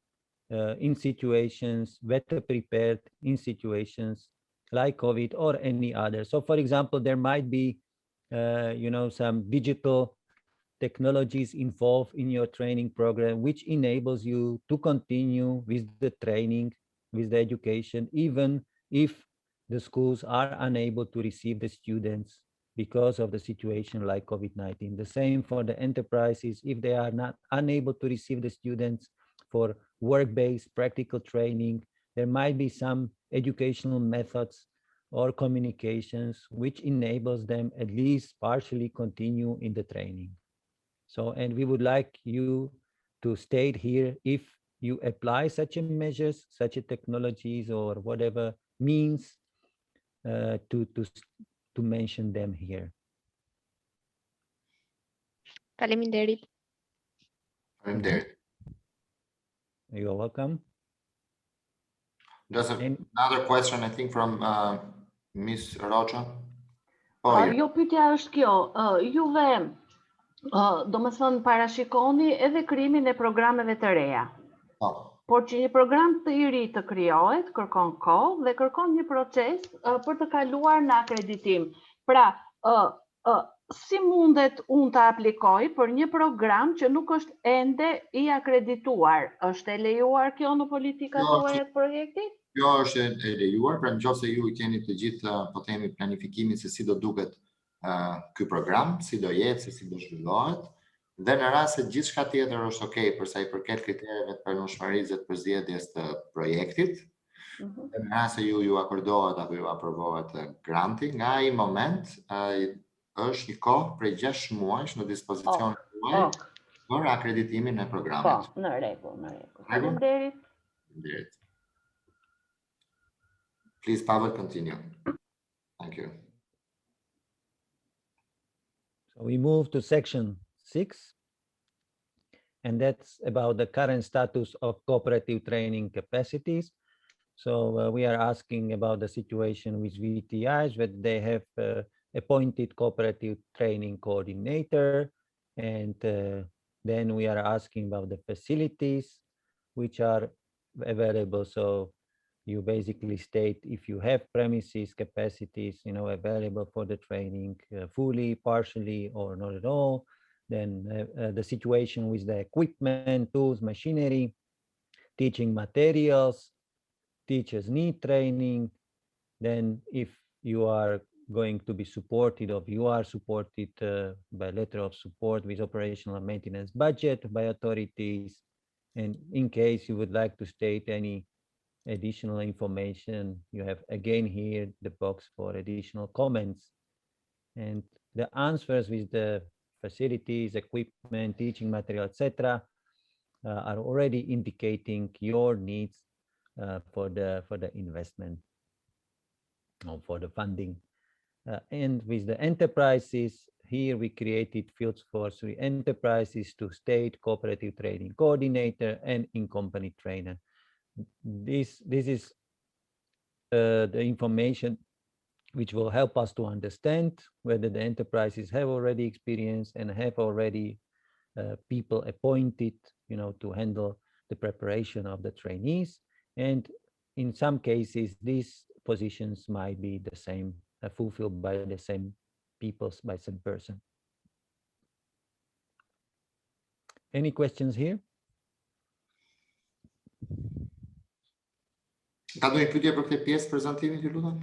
in situations, better prepared in situations like COVID or any other. So for example, there might be, some digital technologies involved in your training program, which enables you to continue with the training, with the education, even if the schools are unable to receive the students because of the situation like COVID-19. The same for the enterprises, if they are not unable to receive the students for work-based practical training, there might be some educational methods or communications which enables them at least partially continue in the training. So, and we would like you to state here if you apply such a measures, such a technologies or whatever means to mention them here. Faleminderit. Faleminderit. You're welcome. There's another question, I think, from Ms. Rocha. Jo, pyetja është kjo, juve domethënë parashikoni edhe krijimin e programeve të reja. Por që një program të i ri të krijohet, kërkon kohë dhe kërkon një proces për të kaluar në akreditim. Pra, si mundet unë të aplikoj për një program që nuk është ende i akredituar? Është e lejuar kjo në politikat tuaja të projektit? Kjo është e lejuar, pra nëse ju i keni të gjithë, po themi, planifikimin se si do duket ky program, si do jetë, se si do zhvillohet, dhe në rast se gjithçka tjetër është okay për sa i përket kritereve të pranueshmërisë dhe të përzgjedhjes të projektit, dhe në rast se ju akordohet apo ju aprovohet granti, nga ai moment është një kohë prej 6 muajsh në dispozicion tuaj për akreditimin e programit. Po, në rregull. Faleminderit. Please, Pavel, continue. Thank you. So we move to section 6, and that's about the current status of cooperative training capacities. So we are asking about the situation with VTIs, whether they have appointed cooperative training coordinator, and then we are asking about the facilities which are available. So you basically state if you have premises, capacities, available for the training fully, partially, or not at all. Then the situation with the equipment, tools, machinery, teaching materials, teachers need training. Then if you are going to be supported, or you are supported by letter of support with operational and maintenance budget by authorities. And in case you would like to state any additional information, you have again here the box for additional comments. And the answers with the facilities, equipment, teaching material, etc., are already indicating your needs for the investment or for the funding. And with the enterprises, here we created fields for 3 enterprises to state cooperative training coordinator and in-company trainer. This is the information which will help us to understand whether the enterprises have already experienced and have already people appointed, to handle the preparation of the trainees. And in some cases, these positions might be the same, fulfilled by the same people, by some person. Any questions here? Ka ndonjë pyetje për këtë pjesë prezantimit, ju lutem?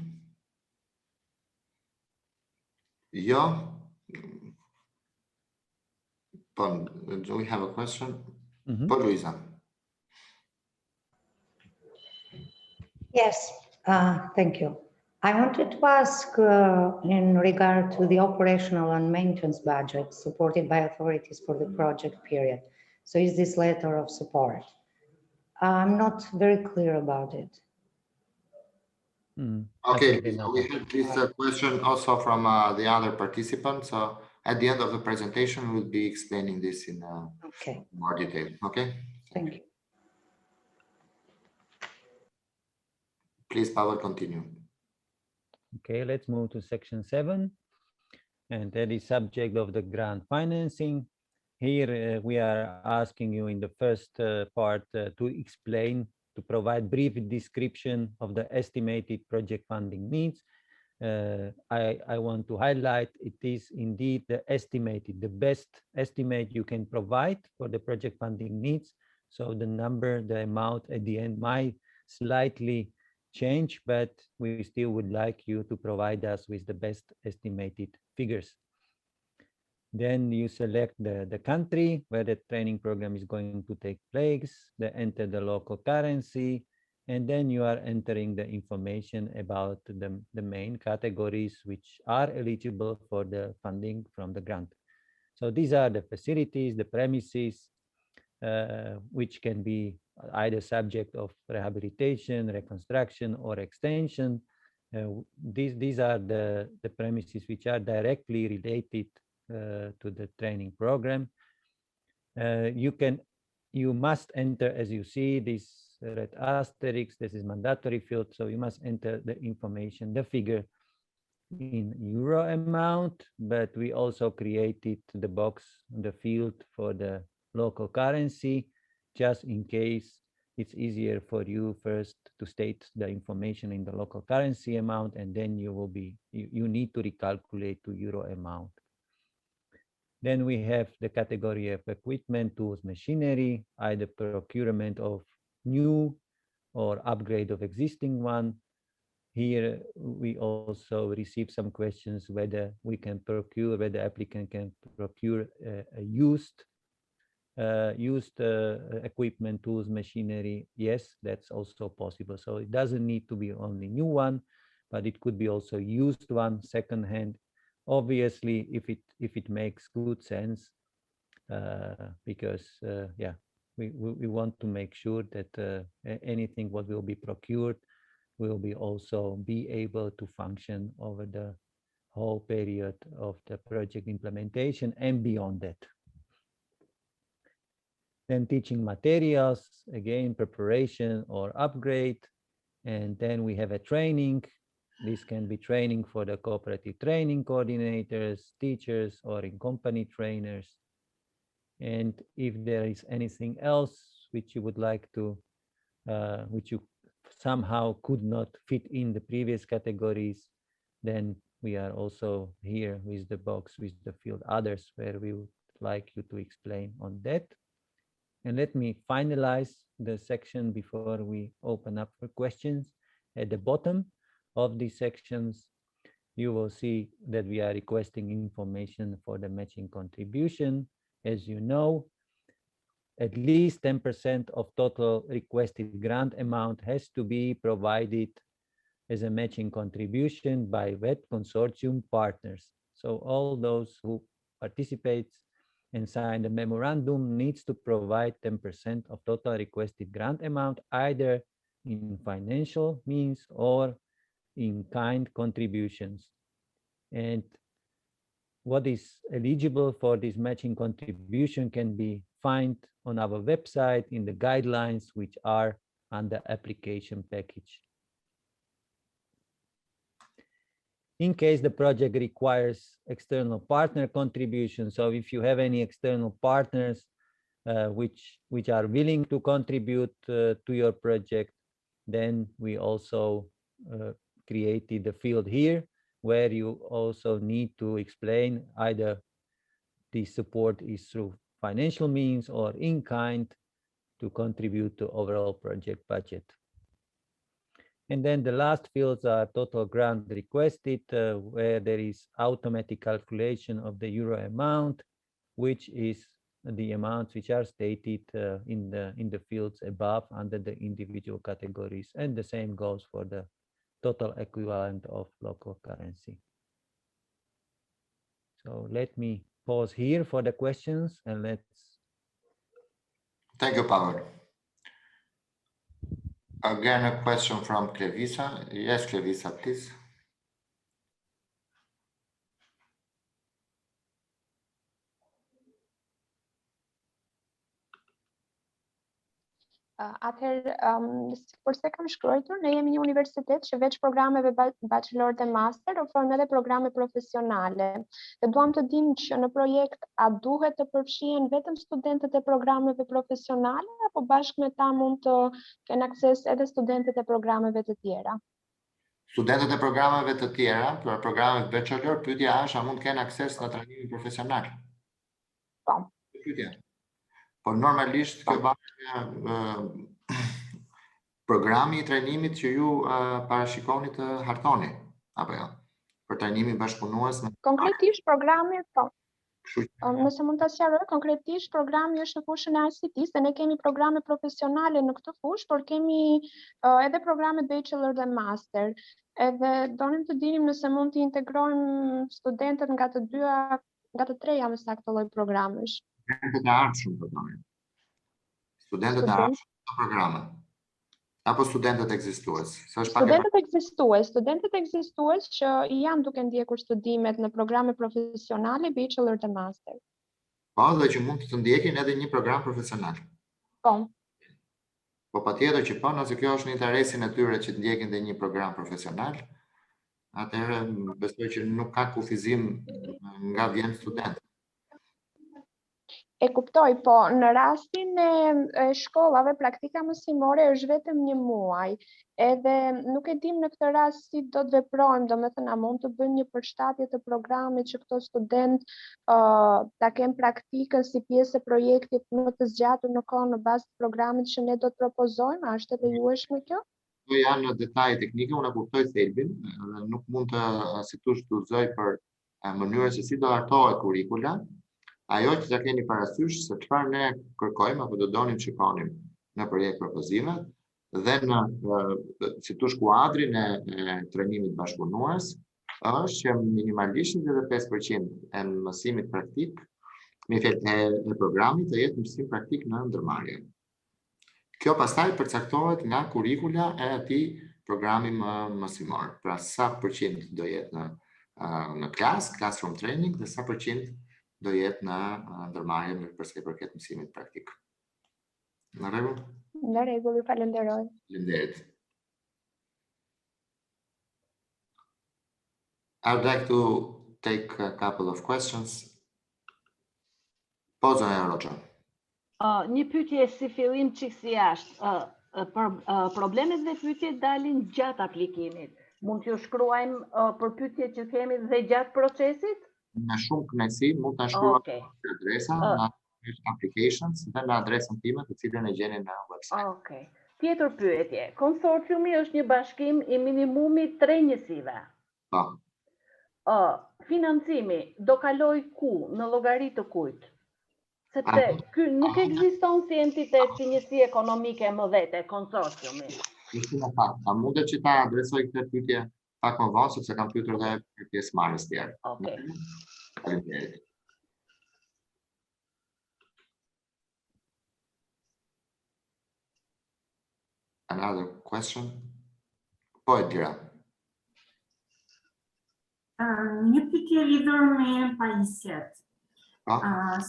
Jo. Do we have a question? Po, Luisa. Yes, thank you. I wanted to ask in regard to the operational and maintenance budget supported by authorities for the project period. So is this letter of support? I'm not very clear about it. Okay, we had this question also from the other participants. So at the end of the presentation, we'll be explaining this in more detail. Okay? Thank you. Please, Pavel, continue. Okay, let's move to section 7. And that is subject of the grant financing. Here we are asking you in the first part to explain, to provide brief description of the estimated project funding needs. I want to highlight it is indeed the estimated, the best estimate you can provide for the project funding needs. So the number, the amount at the end might slightly change, but we still would like you to provide us with the best estimated figures. Then you select the country where the training program is going to take place, enter the local currency, and then you are entering the information about the main categories which are eligible for the funding from the grant. So these are the facilities, the premises, which can be either subject of rehabilitation, reconstruction, or extension. These are the premises which are directly related to the training program. You must enter, as you see, this red asterisk, this is mandatory field, so you must enter the information, the figure in euro amount, but we also created the box, the field for the local currency, just in case it's easier for you first to state the information in the local currency amount, and then you need to recalculate to euro amount. Then we have the category of equipment, tools, machinery, either procurement of new or upgrade of existing one. Here we also receive some questions whether we can procure, whether the applicant can procure a used equipment, tools, machinery. Yes, that's also possible. So it doesn't need to be only new one, but it could be also used one, second-hand. Obviously, if it makes good sense, because yeah, we want to make sure that anything what will be procured will be also be able to function over the whole period of the project implementation and beyond that. Then teaching materials, again, preparation or upgrade. And then we have a training. This can be training for the cooperative training coordinators, teachers, or in company trainers. And if there is anything else which you would like to, which you somehow could not fit in the previous categories, then we are also here with the box, with the field others, where we would like you to explain on that. And let me finalize the section before we open up for questions. At the bottom of these sections, you will see that we are requesting information for the matching contribution. As you know, at least 10% of total requested grant amount has to be provided as a matching contribution by WET consortium partners. So all those who participate and sign the memorandum needs to provide 10% of total requested grant amount, either in financial means or in kind contributions. And what is eligible for this matching contribution can be found on our website in the guidelines, which are on the application package. in case the project requires external partner contribution. So if you have any external partners which are willing to contribute to your project, then we also created the field here where you also need to explain either the support is through financial means or in kind to contribute to overall project budget. And then the last fields are total grant requested, where there is automatic calculation of the euro amount, which is the amounts which are stated in the fields above under the individual categories, and the same goes for the total equivalent of local currency. So let me pause here for the questions and let's. Thank you, Pavel. Again, a question from 𝗪𝗲𝗴𝗶. Yes, 𝗪𝗲𝗴𝗶, please. Atëherë, kurse kam shkruar, ne jemi një universitet që veç programeve bachelor dhe master ofron edhe programe profesionale. Dhe duam të dim që në projekt a duhet të përfshihen vetëm studentët e programeve profesionale apo bashkë me ta mund të kenë akses edhe studentët e programeve të tjera? Studentët e programeve të tjera, për programet bachelor, pyetja është a mund të kenë akses në trajnimin profesional? Po. Pyetja. Po normalisht kjo bëhet programi I trajnimit që ju parashikoni të hartoni, apo jo? Për trajnimin bashkëpunues në konkretisht programi, po. Nëse mund ta sqaroj, konkretisht programi është në fushën e ICT-s dhe ne kemi programe profesionale në këtë fushë, por kemi edhe programe bachelor dhe master. Edhe donim të dinim nëse mund të integrojmë studentët nga të dyja, nga të treja me sa këtë lloj programesh. Studentët e ardhshëm programe. Studentët e ardhshëm të programe. Apo studentët ekzistues. Studentët ekzistues që janë duke ndjekur studimet në programe profesionale, bachelor dhe master. Po, dhe që mund të ndjekin edhe një program profesional. Po. Po patjetër që po, nëse kjo është në interesin e tyre që të ndjekin dhe një program profesional, atëherë besoj që nuk ka kufizim nga vjen student. E kuptoj, po në rastin e shkollave praktika mësimore është vetëm 1 muaj, edhe nuk e dim në këtë rast si do të veprojmë, domethënë a mund të bëjmë një përshtatje të programit që këto student ta kenë praktikën si pjesë e projektit më të zgjatur në kohë në bazë të programit që ne do të propozojmë, a është e lejueshme kjo? Këto janë detaje teknike, unë kuptoj thelbin, dhe nuk mund të si tu shfrytëzoj për mënyrën se si do hartohet kurrikula. Ajo që ta keni parasysh se çfarë ne kërkojmë apo do donim të shikonim në projekt propozime dhe në si tu skuadrin e trajnimit bashkëpunues është që minimalisht 95% e mësimit praktik e programit të jetë mësim praktik në ndërmarrje. Kjo pastaj përcaktohet nga kurrikula e atij programi mësimor. Pra sa përqind do jetë në classroom training dhe sa përqind do jetë në ndërmarrje përsa I përket mësimit praktik. Në rregull? Në rregull, ju falenderoj. Faleminderit. I would like to take a couple of questions. Po, zonja Roxha. Një pyetje si fillim çik si jashtë. Problemet dhe pyetjet dalin gjatë aplikimit. Mund t'ju shkruajmë për pyetjet që kemi dhe gjatë procesit? Në shumë kënaqësi mund ta shkruaj adresa në applications dhe në adresën time të cilën e gjeni në website. Okej. Tjetër pyetje. Konsorciumi është një bashkim I minimumit 3 njësive. Po. Financimi do kaloj ku, në llogari të kujt? Sepse ky nuk ekziston si entitet, si njësi ekonomike më vete, konsorciumi. A mundet që ta adresoj këtë pyetje pak më vonë, sepse kam pyetur dhe për pjesëmarrjes tjerë. Okej. Faleminderit. Another question? Po, Edira. Një pyetje lidhur me pajisjet.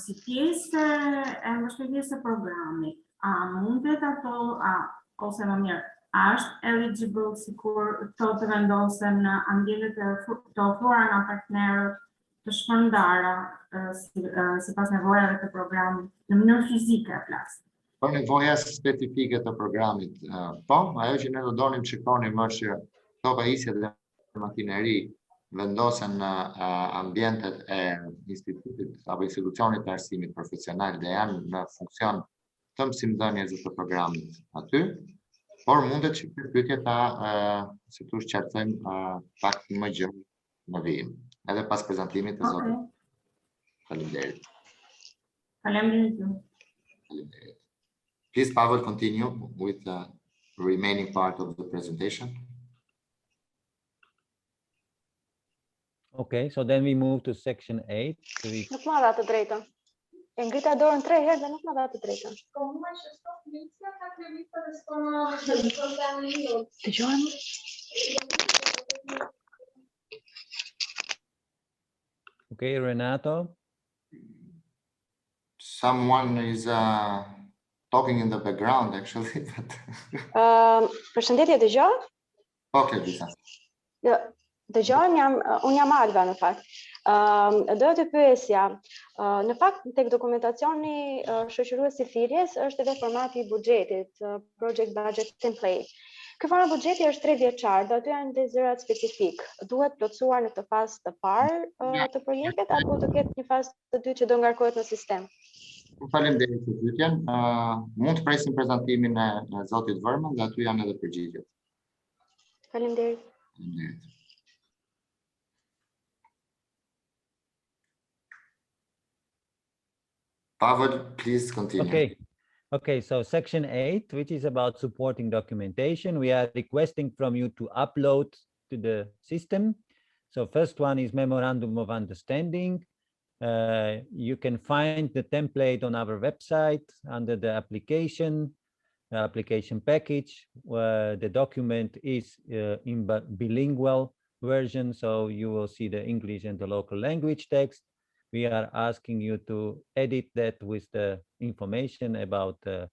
Si pjesë e mbështetjes së programit, a mundet ato, ose më mirë, është eligible sikur këto të vendosen ambientet të ofruara nga partnerët të shpërndara sipas nevojave të programit në mënyrë fizike e flas. Për nevoja specifike të programit, po, ajo që ne do donim të shikonim është që këto pajisjet dhe makineri vendosen në ambientet e institutit apo institucionit të arsimit profesional dhe janë në funksion të mësimdhënies të programit aty, por mundet që këtë pyetje ta si thosh qartësojmë pak më gjatë në vijim, edhe pas prezantimit të zotit. Faleminderit. Faleminderit. Please, Pavel, continue with the remaining part of the presentation. Okay, so then we move to section 8. Nuk ma dha të drejtën. E ngrita dorën 3 herë dhe nuk ma dha të drejtën. Okay, Renato. Someone is talking in the background, actually. Përshëndetje, dëgjoj? Okay, Lisa. Dëgjoj, unë jam Alva në fakt. Doja të pyesja, në fakt tek dokumentacioni shoqërues i thirrjes është edhe formati i buxhetit, project budget template. Ky format buxheti është 3 vjeçar, dhe aty janë dezirat specifik. Duhet plotësuar në këtë fazë të parë të projektit apo të ketë një fazë të dytë që do ngarkohet në sistem? Faleminderit për pyetjen. Mund të presim prezantimin e zotit Vërmën dhe aty janë edhe përgjigjet. Faleminderit. Faleminderit. Pavel, please continue. Okay, so section 8, which is about supporting documentation, we are requesting from you to upload to the system. So first one is Memorandum of Understanding. You can find the template on our website under the application package, where the document is in bilingual version, so you will see the English and the local language text. We are asking you to edit that with the information about the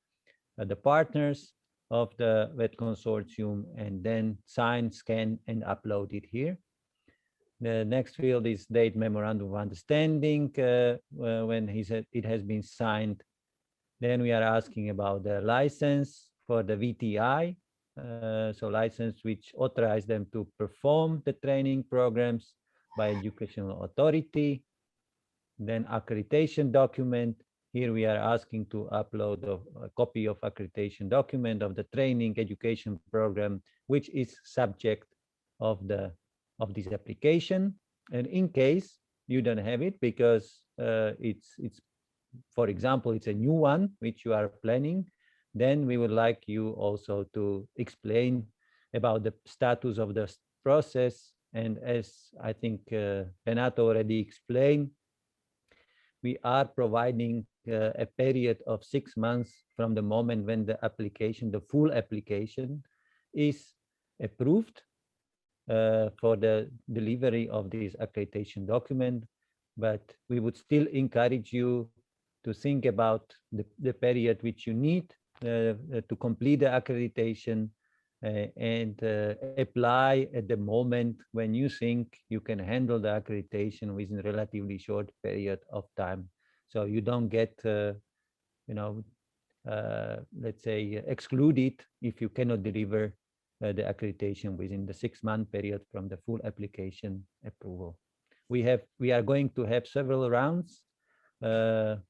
partners of the WET consortium, and then sign, scan, and upload it here. The next field is date Memorandum of Understanding, when it has been signed. Then we are asking about the license for the VTI, so license which authorize them to perform the training programs by educational authority. Then accreditation document. Here we are asking to upload a copy of accreditation document of the training education program, which is subject of this application. And in case you don't have it, because it's for example, it's a new one which you are planning, then we would like you also to explain about the status of the process. And as I think Renato already explained, we are providing a period of 6 months from the moment when the application, the full application, is approved for the delivery of this accreditation document. But we would still encourage you to think about the period which you need to complete the accreditation and apply at the moment when you think you can handle the accreditation within a relatively short period of time. So you don't get, let's say, excluded if you cannot deliver the accreditation within the 6-month period from the full application approval. We are going to have several rounds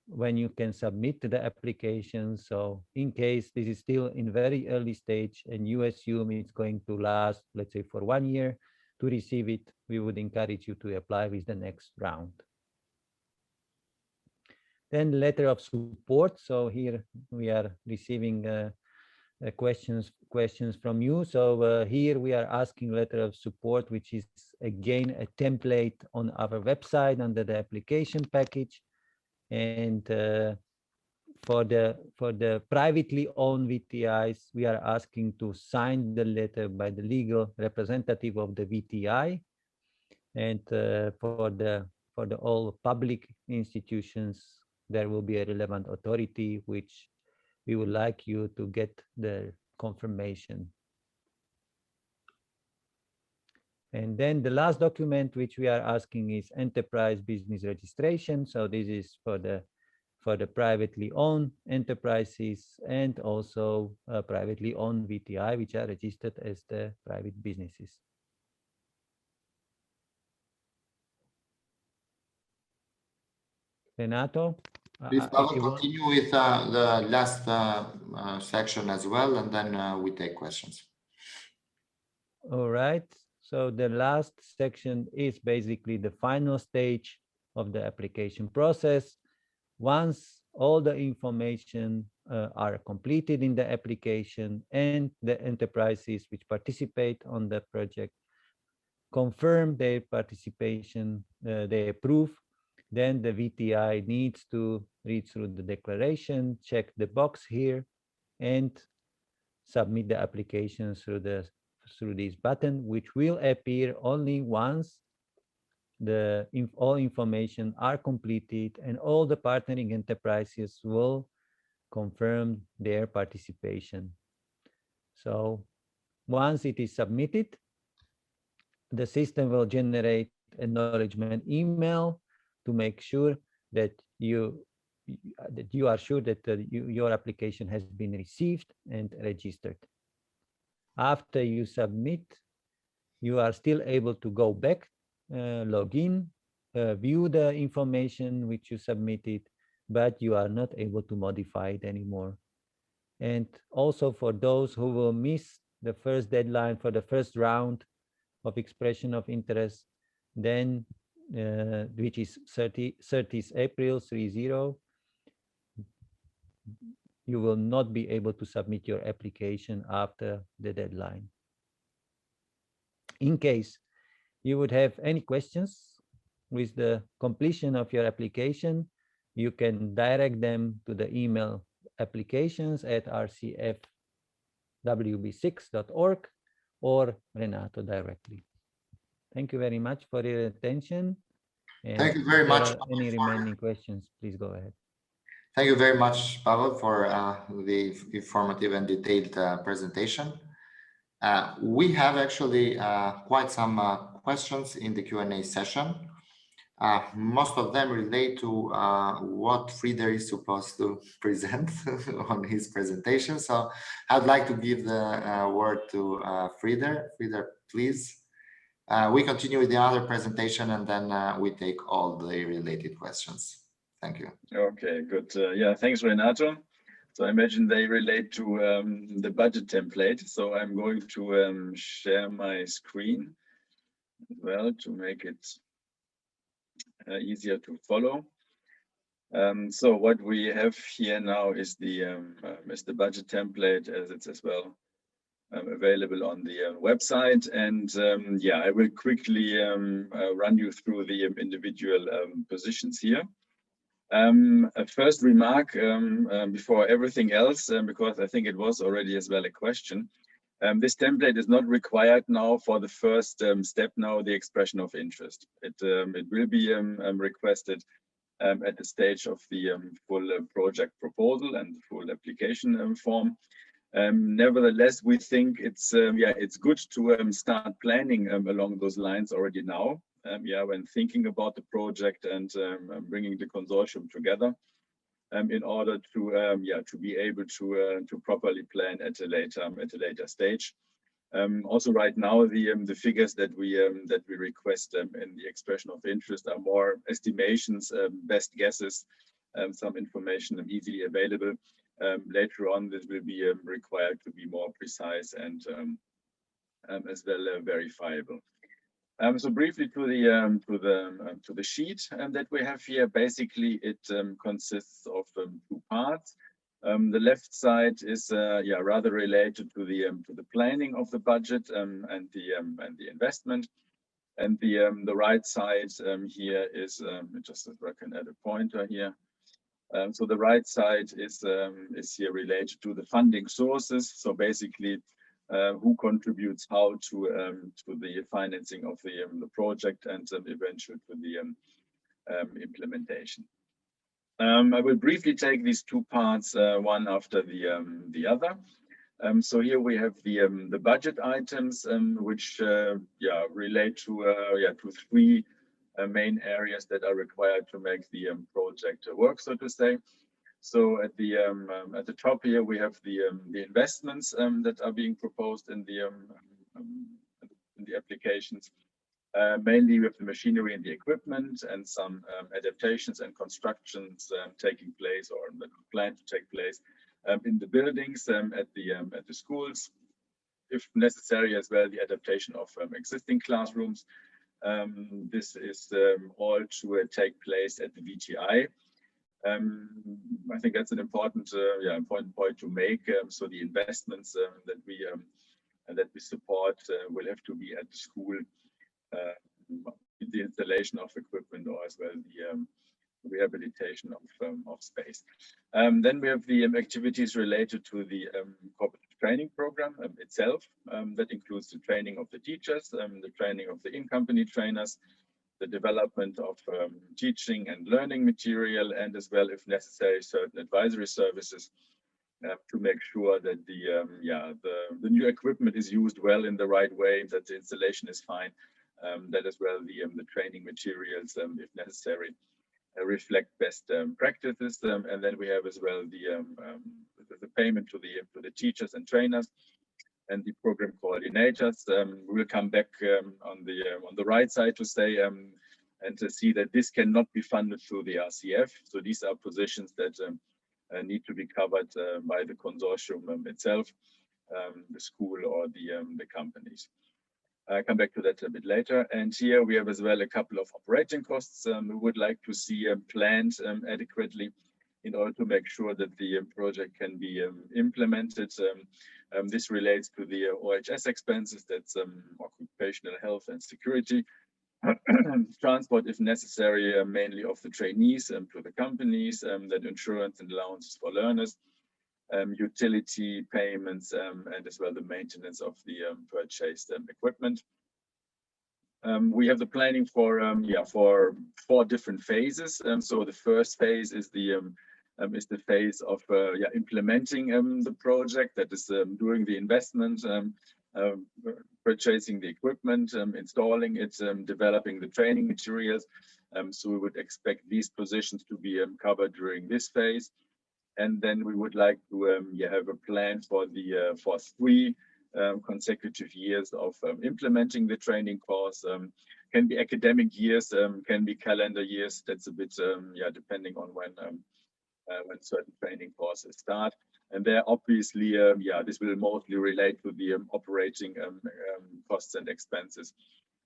when you can submit the application. So in case this is still in very early stage and you assume it's going to last, let's say, for 1 year to receive it, we would encourage you to apply with the next round. Then letter of support. So here we are receiving questions from you. So here we are asking letter of support, which is again a template on our website under the application package. And for the privately owned VTIs, we are asking to sign the letter by the legal representative of the VTI. And for the all public institutions, there will be a relevant authority which we would like you to get the confirmation And then the last document which we are asking is enterprise business registration. So this is for the privately owned enterprises and also privately owned VTI, which are registered as the private businesses. Renato? Please, continue with the last section as well, and then we take questions. All right. So the last section is basically the final stage of the application process. Once all the information are completed in the application and the enterprises which participate on the project confirm their participation, they approve, then the VTI needs to read through the declaration, check the box here, and submit the application through this button, which will appear only once all information are completed and all the partnering enterprises will confirm their participation. So once it is submitted, the system will generate acknowledgement email to make sure that you are sure that your application has been received and registered. After you submit, you are still able to go back, log in, view the information which you submitted, but you are not able to modify it anymore. And also for those who will miss the first deadline for the first round of expression of interest, then which is 30th April 30, you will not be able to submit your application after the deadline. In case you would have any questions with the completion of your application, you can direct them to the email applications@rcfwb6.org or Renato directly. Thank you very much for your attention. And thank you very much. Any remaining questions, please go ahead. Thank you very much, Pavel, for the informative and detailed presentation. We have actually quite some questions in the Q&A session. Most of them relate to what Frieder is supposed to present on his presentation. So I'd like to give the word to Frieder. Frieder, please. We continue with the other presentation and then we take all the related questions. Thank you. Okay, good. Yeah, thanks, Renato. So I imagine they relate to the budget template. So I'm going to share my screen as well to make it easier to follow. So what we have here now is the budget template, as it's as well available on the website. And yeah, I will quickly run you through the individual positions here. A first remark before everything else, because I think it was already as well a question. This template is not required now for the first step now, the expression of interest. It will be requested at the stage of the full project proposal and the full application form. Nevertheless, we think it's good to start planning along those lines already now. When thinking about the project and bringing the consortium together, in order to be able to properly plan at a later stage. Also, right now the figures that we request in the expression of interest are more estimations, best guesses, some information easily available. Later on, this will be required to be more precise and as well verifiable. So briefly to the sheet that we have here. Basically, it consists of two parts. The left side is rather related to the planning of the budget and the investment, and the right side here is just if I can add a pointer here. So the right side is here related to the funding sources. So basically, who contributes how to the financing of the project and eventually to the implementation. I will briefly take these two parts one after the other. So here we have the budget items, which relate to three main areas that are required to make the project work, so to say. So at the top here we have the investments that are being proposed in the applications. Mainly with the machinery and the equipment, and some adaptations and constructions taking place or planned to take place in the buildings at the schools, if necessary, as well the adaptation of existing classrooms. This is all to take place at the VTI. I think that's an important point to make. So the investments that we support will have to be at the school. The installation of equipment, or as well the rehabilitation of space. Then we have the activities related to the corporate training program itself. That includes the training of the teachers, the training of the in-company trainers, the development of teaching and learning material, and as well, if necessary, certain advisory services to make sure that the new equipment is used well in the right way, that the installation is fine. That as well the training materials, if necessary, reflect best practices, and then we have as well the payment to the teachers and trainers and the program coordinators. We will come back on the right side to say and to see that this cannot be funded through the RCF. So these are positions that need to be covered by the consortium itself, the school or the companies. I'll come back to that a bit later. And here we have as well a couple of operating costs we would like to see planned adequately in order to make sure that the project can be implemented. This relates to the OHS expenses, that's occupational health and security, transport if necessary, mainly of the trainees to the companies, that insurance and allowances for learners, utility payments, and as well the maintenance of the purchased equipment. We have the planning for 4 different phases. So the first phase is the phase of implementing the project, that is doing the investment, purchasing the equipment, installing it, developing the training materials. So we would expect these positions to be covered during this phase. And then we would like to have a plan for 3 consecutive years of implementing the training course. Can be academic years, can be calendar years. That's a bit depending on when certain training courses start. And there obviously this will mostly relate to the operating costs and expenses,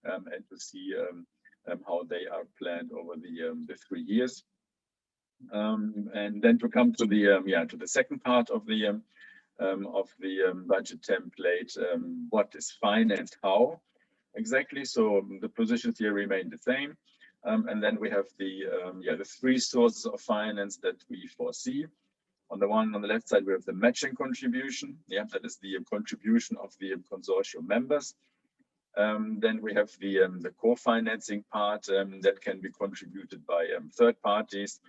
and to see how they are planned over the 3 years. And then to come to the second part of the budget template, what is financed, how exactly. So the positions here remain the same, and then we have the 3 sources of finance that we foresee. On the left side we have the matching contribution. That is the contribution of the consortium members. Then we have the co-financing part that can be contributed by third parties.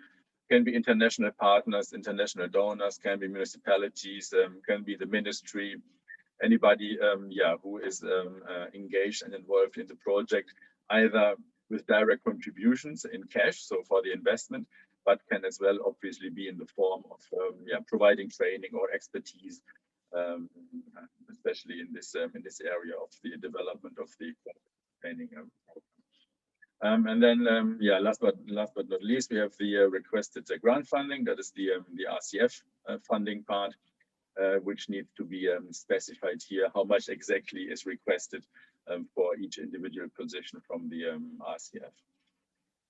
Can be international partners, international donors, can be municipalities, can be the ministry, anybody who is engaged and involved in the project, either with direct contributions in cash, so for the investment, but can as well obviously be in the form of providing training or expertise, especially in this area of the development of the training program. And then, last but not least, we have the requested grant funding. That is the RCF funding part, which needs to be specified here, how much exactly is requested for each individual position from the RCF.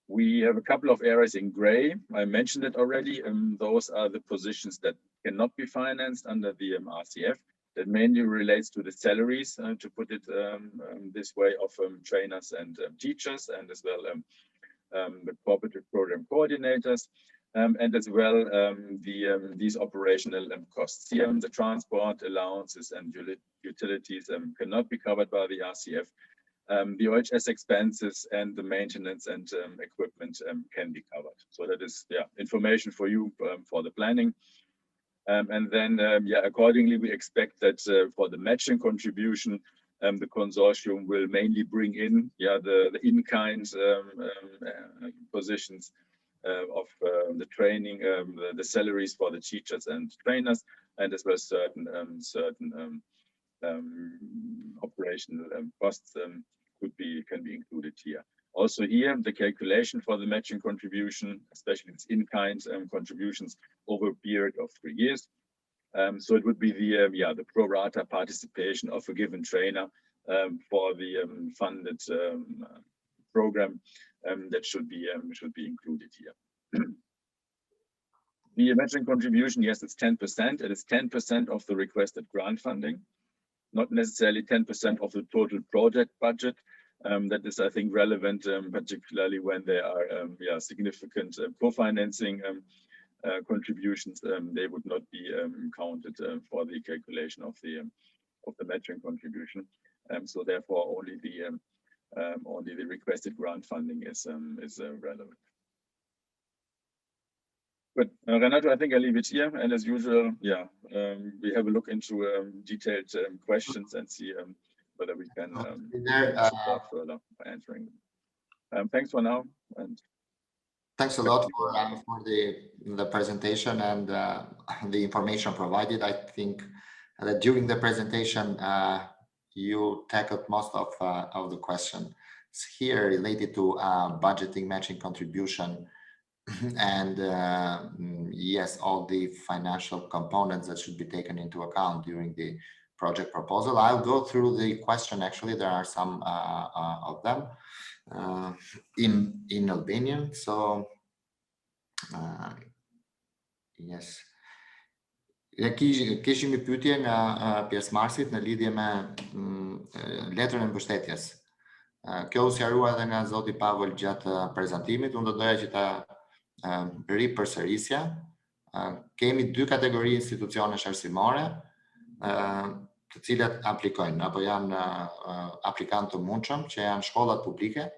We have a couple of areas in gray. I mentioned it already. Those are the positions that cannot be financed under the RCF. That mainly relates to the salaries, to put it this way, of trainers and teachers, and as well the cooperative program coordinators, and as well these operational costs here. The transport allowances and utilities cannot be covered by the RCF. The OHS expenses and the maintenance and equipment can be covered. So that is information for you for the planning. And then, accordingly, we expect that for the matching contribution, the consortium will mainly bring in the in-kind positions of the training, the salaries for the teachers and trainers, and as well as certain operational costs can be included here. Also here, the calculation for the matching contribution, especially its in-kind contributions over a period of 3 years. So it would be the pro rata participation of a given trainer for the funded program that should be included here. The matching contribution, yes, it's 10%. It is 10% of the requested grant funding, not necessarily 10% of the total project budget. That is, I think, relevant, particularly when there are significant co-financing contributions. They would not be counted for the calculation of the matching contribution. So therefore, only the requested grant funding is relevant. But Renato, I think I'll leave it here. And as usual, we have a look into detailed questions and see whether we can support further by answering them. Thanks for now. And thanks a lot for the presentation and the information provided. I think that during the presentation, you tackled most of the questions here related to budgeting, matching contribution, and yes, all the financial components that should be taken into account during the project proposal. I'll go through the question. Actually, there are some of them in Albanian. So yes. Kishim një pyetje nga pjesëmarrësit në lidhje me letrën e mbështetjes. Kjo u sqarua edhe nga zoti Pavel gjatë prezantimit. Unë do doja që ta ripërsërisja. Kemi 2 kategori institucionesh arsimore të cilat aplikojnë apo janë aplikantë të mundshëm, që janë shkollat publike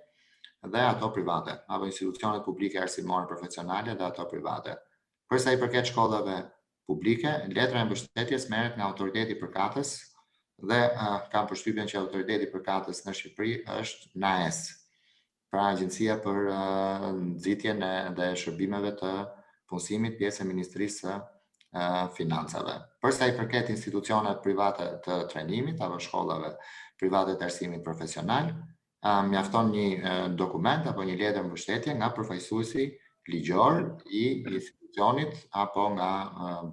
dhe ato private, apo institucionet publike arsimore profesionale dhe ato private. Për sa i përket shkollave publike, letra e mbështetjes merret nga autoriteti përkatës dhe kam përshtypjen që autoriteti përkatës në Shqipëri është NAES, pra Agjencia për Nxitjen dhe Shërbimeve të Punësimit, pjesë e Ministrisë së Financave. Për sa i përket institucionet private të trajnimit apo shkollave private të arsimit profesional, mjafton një dokument apo një letër mbështetje nga përfaqësuesi ligjor i institucionit apo nga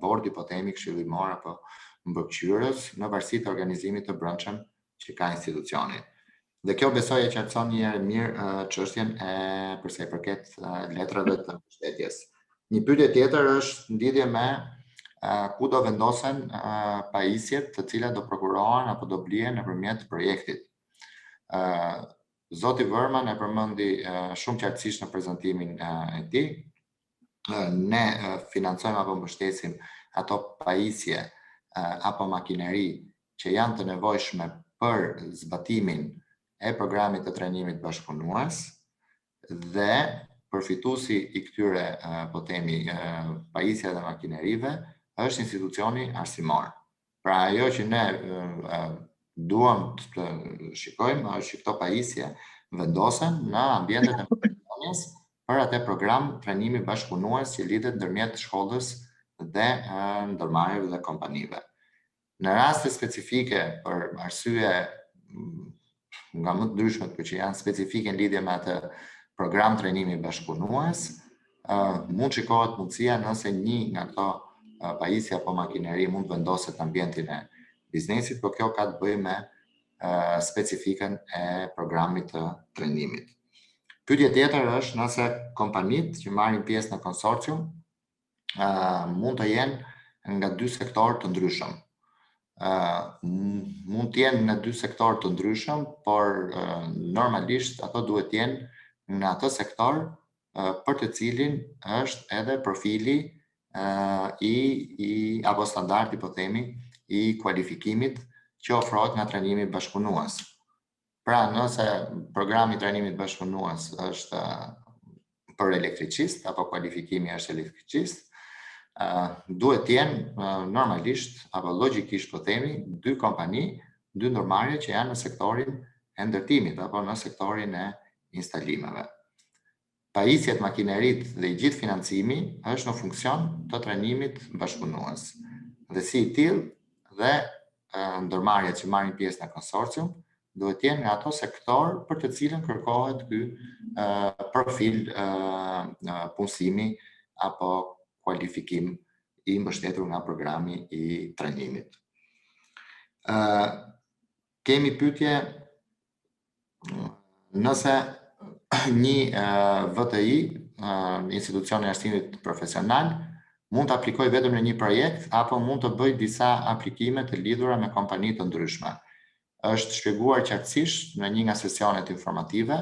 bordi, po themi, këshillimor apo mbikëqyrës, në varësi të organizimit të brendshëm që ka institucioni. Dhe kjo besoj e qartëson një herë mirë çështjen për sa i përket letrave të mbështetjes. Një pyetje tjetër është në lidhje me ku do vendosen pajisjet të cilat do prokurohen apo do blihen nëpërmjet projektit. Zoti Vërman e përmendi shumë qartësisht në prezantimin e tij. Ne financojmë apo mbështesim ato pajisje apo makineri që janë të nevojshme për zbatimin e programit të trajnimit bashkëpunues dhe përfituesi i këtyre po themi pajisjeve dhe makinerive është institucioni arsimor. Pra ajo që ne duam të shikojmë është që këto pajisje vendosen në ambientet e institucionit për atë program trajnimi bashkëpunues që lidhet ndërmjet shkollës dhe ndërmarrjeve dhe kompanive. Në raste specifike për arsye nga më të ndryshmet, por që janë specifike në lidhje me atë program trajnimi bashkëpunues, mund shikohet mundësia nëse një nga këto pajisje apo makineri mund vendoset në ambientin e biznesit, por kjo ka të bëjë me specifikën e programit të trajnimit. Pyetje tjetër është nëse kompanitë që marrin pjesë në konsorcium mund të jenë nga 2 sektorë të ndryshëm. Mund të jenë në 2 sektorë të ndryshëm, por normalisht ato duhet të jenë në atë sektor për të cilin është edhe profili apo standardi, po themi, i kualifikimit që ofrohet nga trajnimi bashkëpunues. Pra, nëse programi i trajnimit bashkëpunues është për elektricist apo kualifikimi është elektricist, duhet të jenë normalisht apo logjikisht po themi 2 kompani, 2 ndërmarrje që janë në sektorin e ndërtimit apo në sektorin e instalimeve. Pajisjet, makinerit dhe i gjithë financimi është në funksion të trajnimit bashkëpunues. Dhe si i tillë dhe ndërmarrjet që marrin pjesë në konsorcium duhet të jenë nga ato sektor për të cilën kërkohet ky profil punësimi apo kualifikim i mbështetur nga programi i trajnimit. Kemi pyetje nëse një VTI, institucion e arsimit profesional, mund të aplikoj vetëm në një projekt apo mund të bëj disa aplikime të lidhura me kompani të ndryshme. Është shpjeguar qartësisht në një nga sesionet informative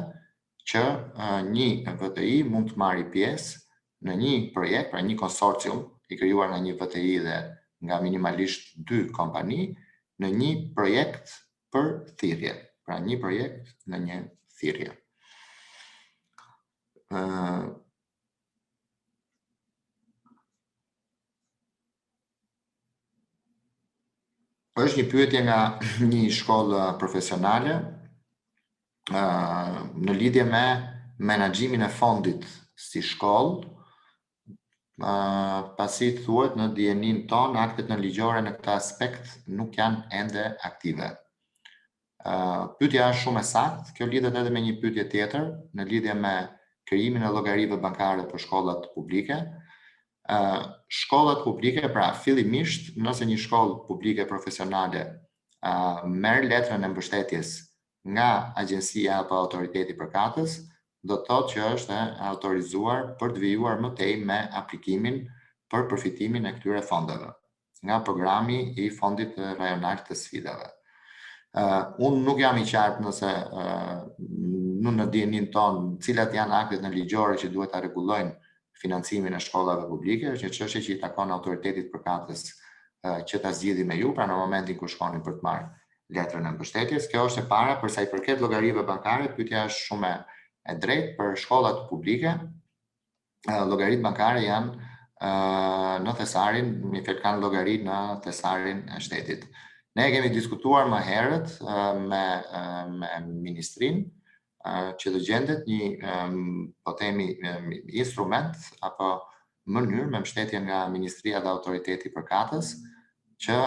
që një VTI mund të marrë pjesë në një projekt, pra një konsorcium i krijuar nga një VTI dhe nga minimalisht 2 kompani në një projekt për thirrje, pra një projekt në një thirrje. Është një pyetje nga një shkollë profesionale në lidhje me menaxhimin e fondit si shkollë, pasi thuhet në dijenin ton aktet nënligjore në këtë aspekt nuk janë ende aktive. Pyetja është shumë e saktë, kjo lidhet edhe me një pyetje tjetër në lidhje me krijimin e llogarive bankare për shkollat publike. Shkollat publike, pra fillimisht, nëse një shkollë publike profesionale merr letrën e mbështetjes nga agjencia apo autoriteti përkatës, do të thotë që është autorizuar për të vijuar më tej me aplikimin për përfitimin e këtyre fondeve nga programi i fondit rajonal të sfidave. Unë nuk jam i qartë nëse në dijenin ton cilat janë aktet nënligjore që duhet ta rregullojnë financimin e shkollave publike, është një çështje që i takon autoritetit përkatës që ta zgjidhë me ju, pra në momentin kur shkonin për të marrë letrën e mbështetjes. Kjo është e para, për sa i përket llogarive bankare, pyetja është shumë e drejtë për shkollat publike. Llogaritë bankare janë në thesarin, kanë llogari në thesarin e shtetit. Ne kemi diskutuar më herët me ministrinë që të gjendet një, po themi, instrument apo mënyrë me mbështetje nga Ministria dhe Autoriteti përkatës që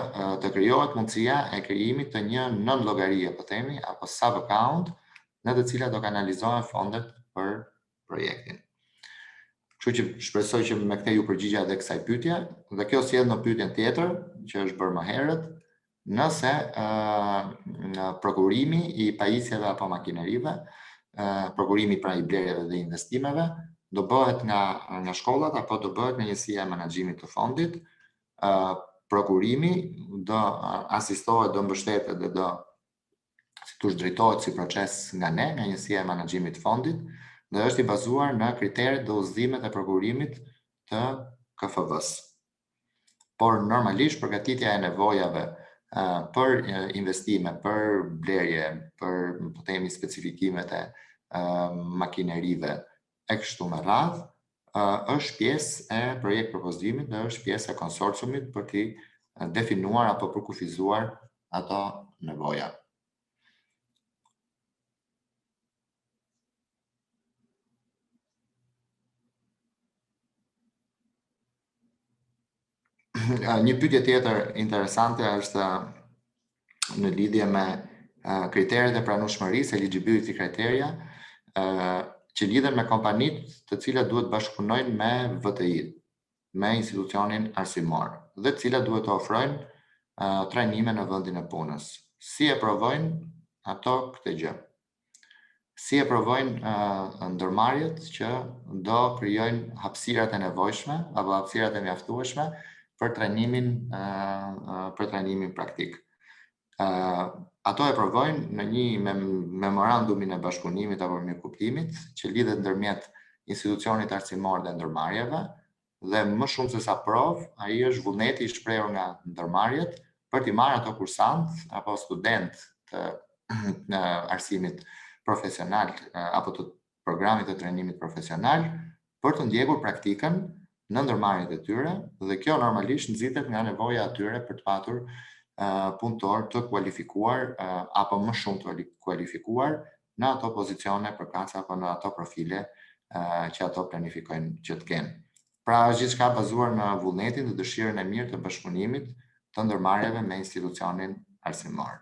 të krijohet mundësia e krijimit të një nën-llogarie, po themi, apo sub-account në të cilat do kanalizohen fondet për projektin. Kështu që shpresoj që me këtë ju përgjigja edhe kësaj pyetje, dhe kjo sjell në pyetjen tjetër që është bërë më herët, nëse prokurimi i pajisjeve apo makinerive, prokurimi pra i blerjeve dhe investimeve, do bëhet nga shkollat apo do bëhet nga njësia e menaxhimit të fondit. Prokurimi do asistohet, do mbështetet dhe do drejtohet si proces nga ne, nga njësia e menaxhimit të fondit, dhe është i bazuar në kriteret dhe udhëzimet e prokurimit të KFV-s. Por normalisht përgatitja e nevojave për investime, për blerje, për po themi specifikimet e makinerive e kështu me radhë, është pjesë e projekt propozimit dhe është pjesë e konsorciumit për të definuar apo për kufizuar ato nevoja. Një pyetje tjetër interesante është në lidhje me kriteret e pranueshmërisë, eligibility criteria, që lidhen me kompanitë të cilat duhet bashkëpunojnë me VTI, me institucionin arsimor, dhe të cilat duhet të ofrojnë trajnime në vendin e punës. Si e provojnë ato këtë gjë? Si e provojnë ndërmarrjet që do krijojnë hapësirat e nevojshme apo hapësirat e mjaftueshme për trajnimin praktik. Ato e provojnë në një memorandumin e bashkëpunimit apo mirëkuptimit që lidhet ndërmjet institucionit arsimor dhe ndërmarrjeve, dhe më shumë se sa provë, ai është vullneti i shprehur nga ndërmarrjet për t'i marrë ato kursant apo student të arsimit profesional apo të programit të trajnimit profesional për të ndjekur praktikën në ndërmarrjet e tyre, dhe kjo normalisht nxitet nga nevoja e tyre për të patur punëtor të kualifikuar apo më shumë të kualifikuar në ato pozicione përkatëse apo në ato profile që ato planifikojnë që të kenë. Pra është gjithçka bazuar në vullnetin dhe dëshirën e mirë të bashkëpunimit të ndërmarrjeve me institucionin arsimor.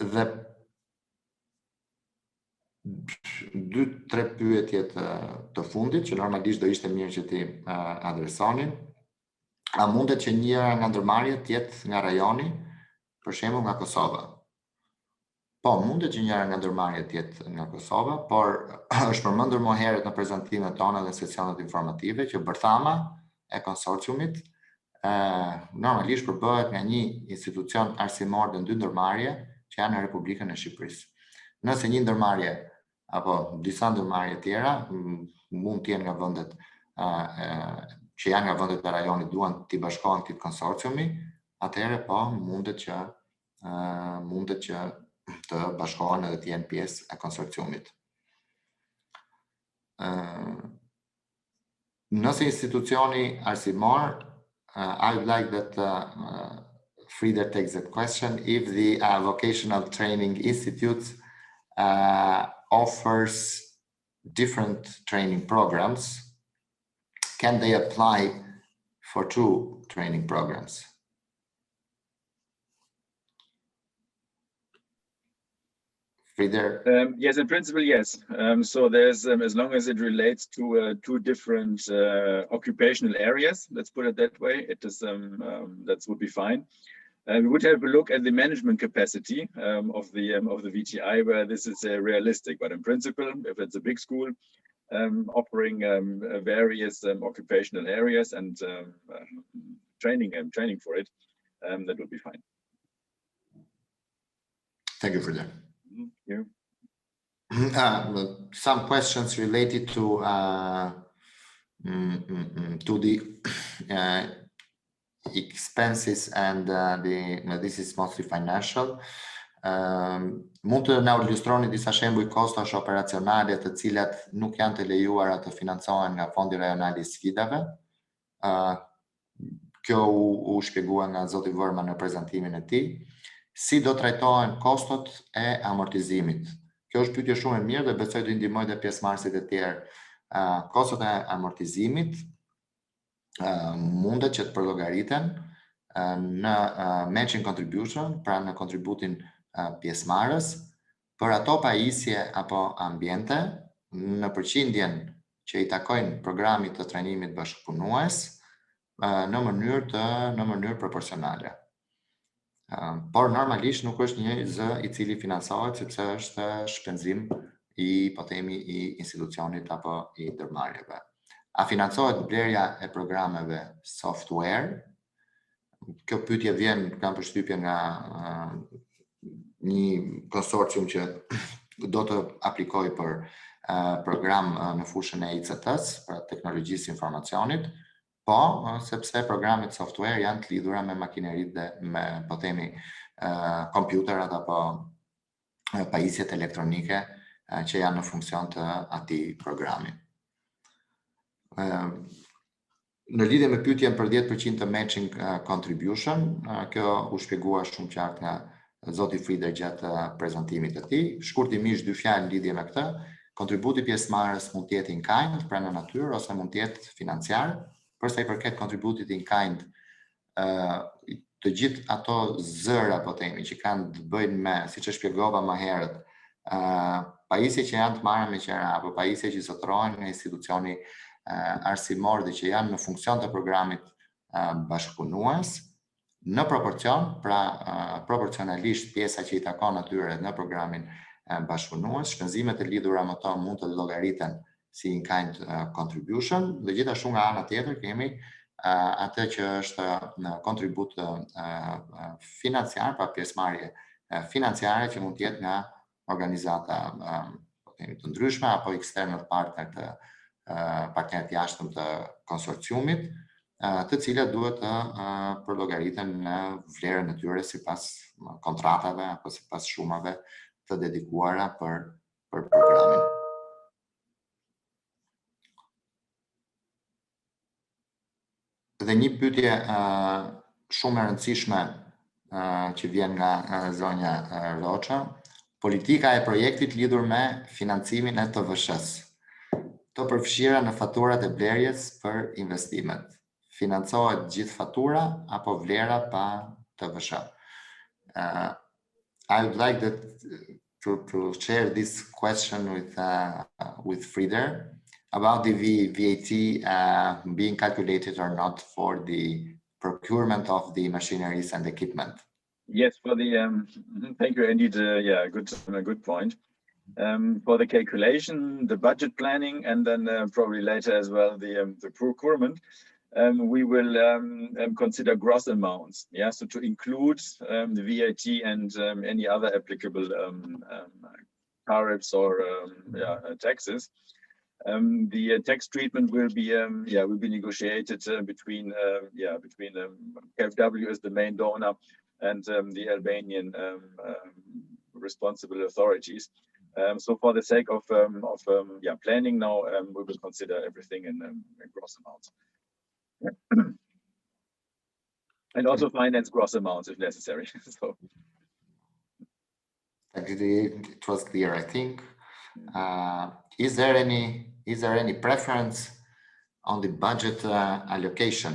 Dhe 2-3 pyetjet të fundit që normalisht do ishte mirë që ti adresonin. A mundet që njëra nga ndërmarrjet të jetë nga rajoni, për shembull nga Kosova? Po, mundet që njëra nga ndërmarrjet të jetë nga Kosova, por është përmendur më herët në prezantimet tona dhe sesionet informative që bërthama e konsorciumit normalisht përbëhet nga një institucion arsimor dhe 2 ndërmarrje që janë në Republikën e Shqipërisë. Nëse një ndërmarrje apo disa ndërmarrje tjera mund të jenë nga vendet që janë nga vendet e rajonit duan t'i bashkohen këtij konsorciumi, atëherë po mundet që të bashkohen edhe të jenë pjesë e konsorciumit. Nëse institucioni arsimor, I would like that Frieder takes the question. If the vocational training institutes offers different training programs, can they apply for 2 training programs? Frieder? Yes, in principle, yes. So there's, as long as it relates to 2 different occupational areas, let's put it that way, it is, that would be fine. We would have a look at the management capacity of the VTI, where this is realistic. But in principle, if it's a big school offering various occupational areas and training for it, that would be fine. Thank you for that. Yeah. Some questions related to the expenses and this is mostly financial. Mund të na ilustroni disa shembuj kostash operacionale të cilat nuk janë të lejuara të financohen nga Fondi Rajonal i Sfidave. Kjo u shpjegua nga zoti Vërma në prezantimin e tij. Si do trajtohen kostot e amortizimit? Kjo është pyetje shumë e mirë dhe besoj të ndihmojë edhe pjesëmarrësit e tjerë. Kostot e amortizimit mundet që të përllogariten në matching contribution, pra në kontributin pjesëmarrës, për ato pajisje apo ambiente në përqindjen që i takojnë programit të trajnimit bashkëpunues në mënyrë proporcionale. Por normalisht nuk është një zë i cili financohet sepse është shpenzim i institucionit apo i ndërmarrjeve. A financohet blerja e programeve software? Kjo pyetje vjen nga përshtypje nga një konsorcium që do të aplikojë për program në fushën e ICT-s, për teknologjisë informacionit, po, sepse programet software janë të lidhura me makineritë dhe me, po themi, kompjuterat apo pajisjet elektronike që janë në funksion të atij programi. Në lidhje me pyetjen për 10% të matching contribution, kjo u shpjegua shumë qartë nga zoti Frieder gjatë prezantimit të tij. Shkurtimisht 2 fjalë në lidhje me këtë. Kontributi pjesëmarrës mund të jetë in kind, pra në natyrë, ose mund të jetë financiar. Për sa i përket kontributit in kind, të gjithë ato zëra, po themi, që kanë të bëjnë me, siç e shpjegova më herët, pajisje që janë të marra me qira apo pajisje që zotërohen nga institucioni arsimor dhe që janë në funksion të programit bashkëpunues, në proporcion, pra proporcionalisht pjesa që i takon atyre në programin bashkëpunues, shpenzimet e lidhura me to mund të llogariten si in kind contribution, dhe gjithashtu nga ana tjetër kemi atë që është në kontribut financiar, pra pjesëmarrje financiare që mund të jetë nga organizata të ndryshme apo external partner të partnerët jashtëm të konsorciumit, të cilat duhet të përllogariten në vlerën e tyre sipas kontratave apo sipas shumave të dedikuara për programin. Dhe një pyetje shumë e rëndësishme që vjen nga zonja Roça, politika e projektit lidhur me financimin e TVSH-s. Të përfshira në faturat e blerjes për investimet. Financohet gjithë fatura apo vlera pa TVSH? I would like to share this question with Frieder about the VAT being calculated or not for the procurement of the machineries and equipment. Yes, for the thank you, indeed. Yeah, good point. For the calculation, the budget planning, and then probably later as well the procurement, we will consider gross amounts. Yeah, so to include the VAT and any other applicable tariffs or taxes. The tax treatment will be negotiated between KfW as the main donor and the Albanian responsible authorities. So for the sake of planning now, we will consider everything in gross amounts. And also finance gross amounts if necessary. So it was clear, I think. Is there any preference on the budget allocation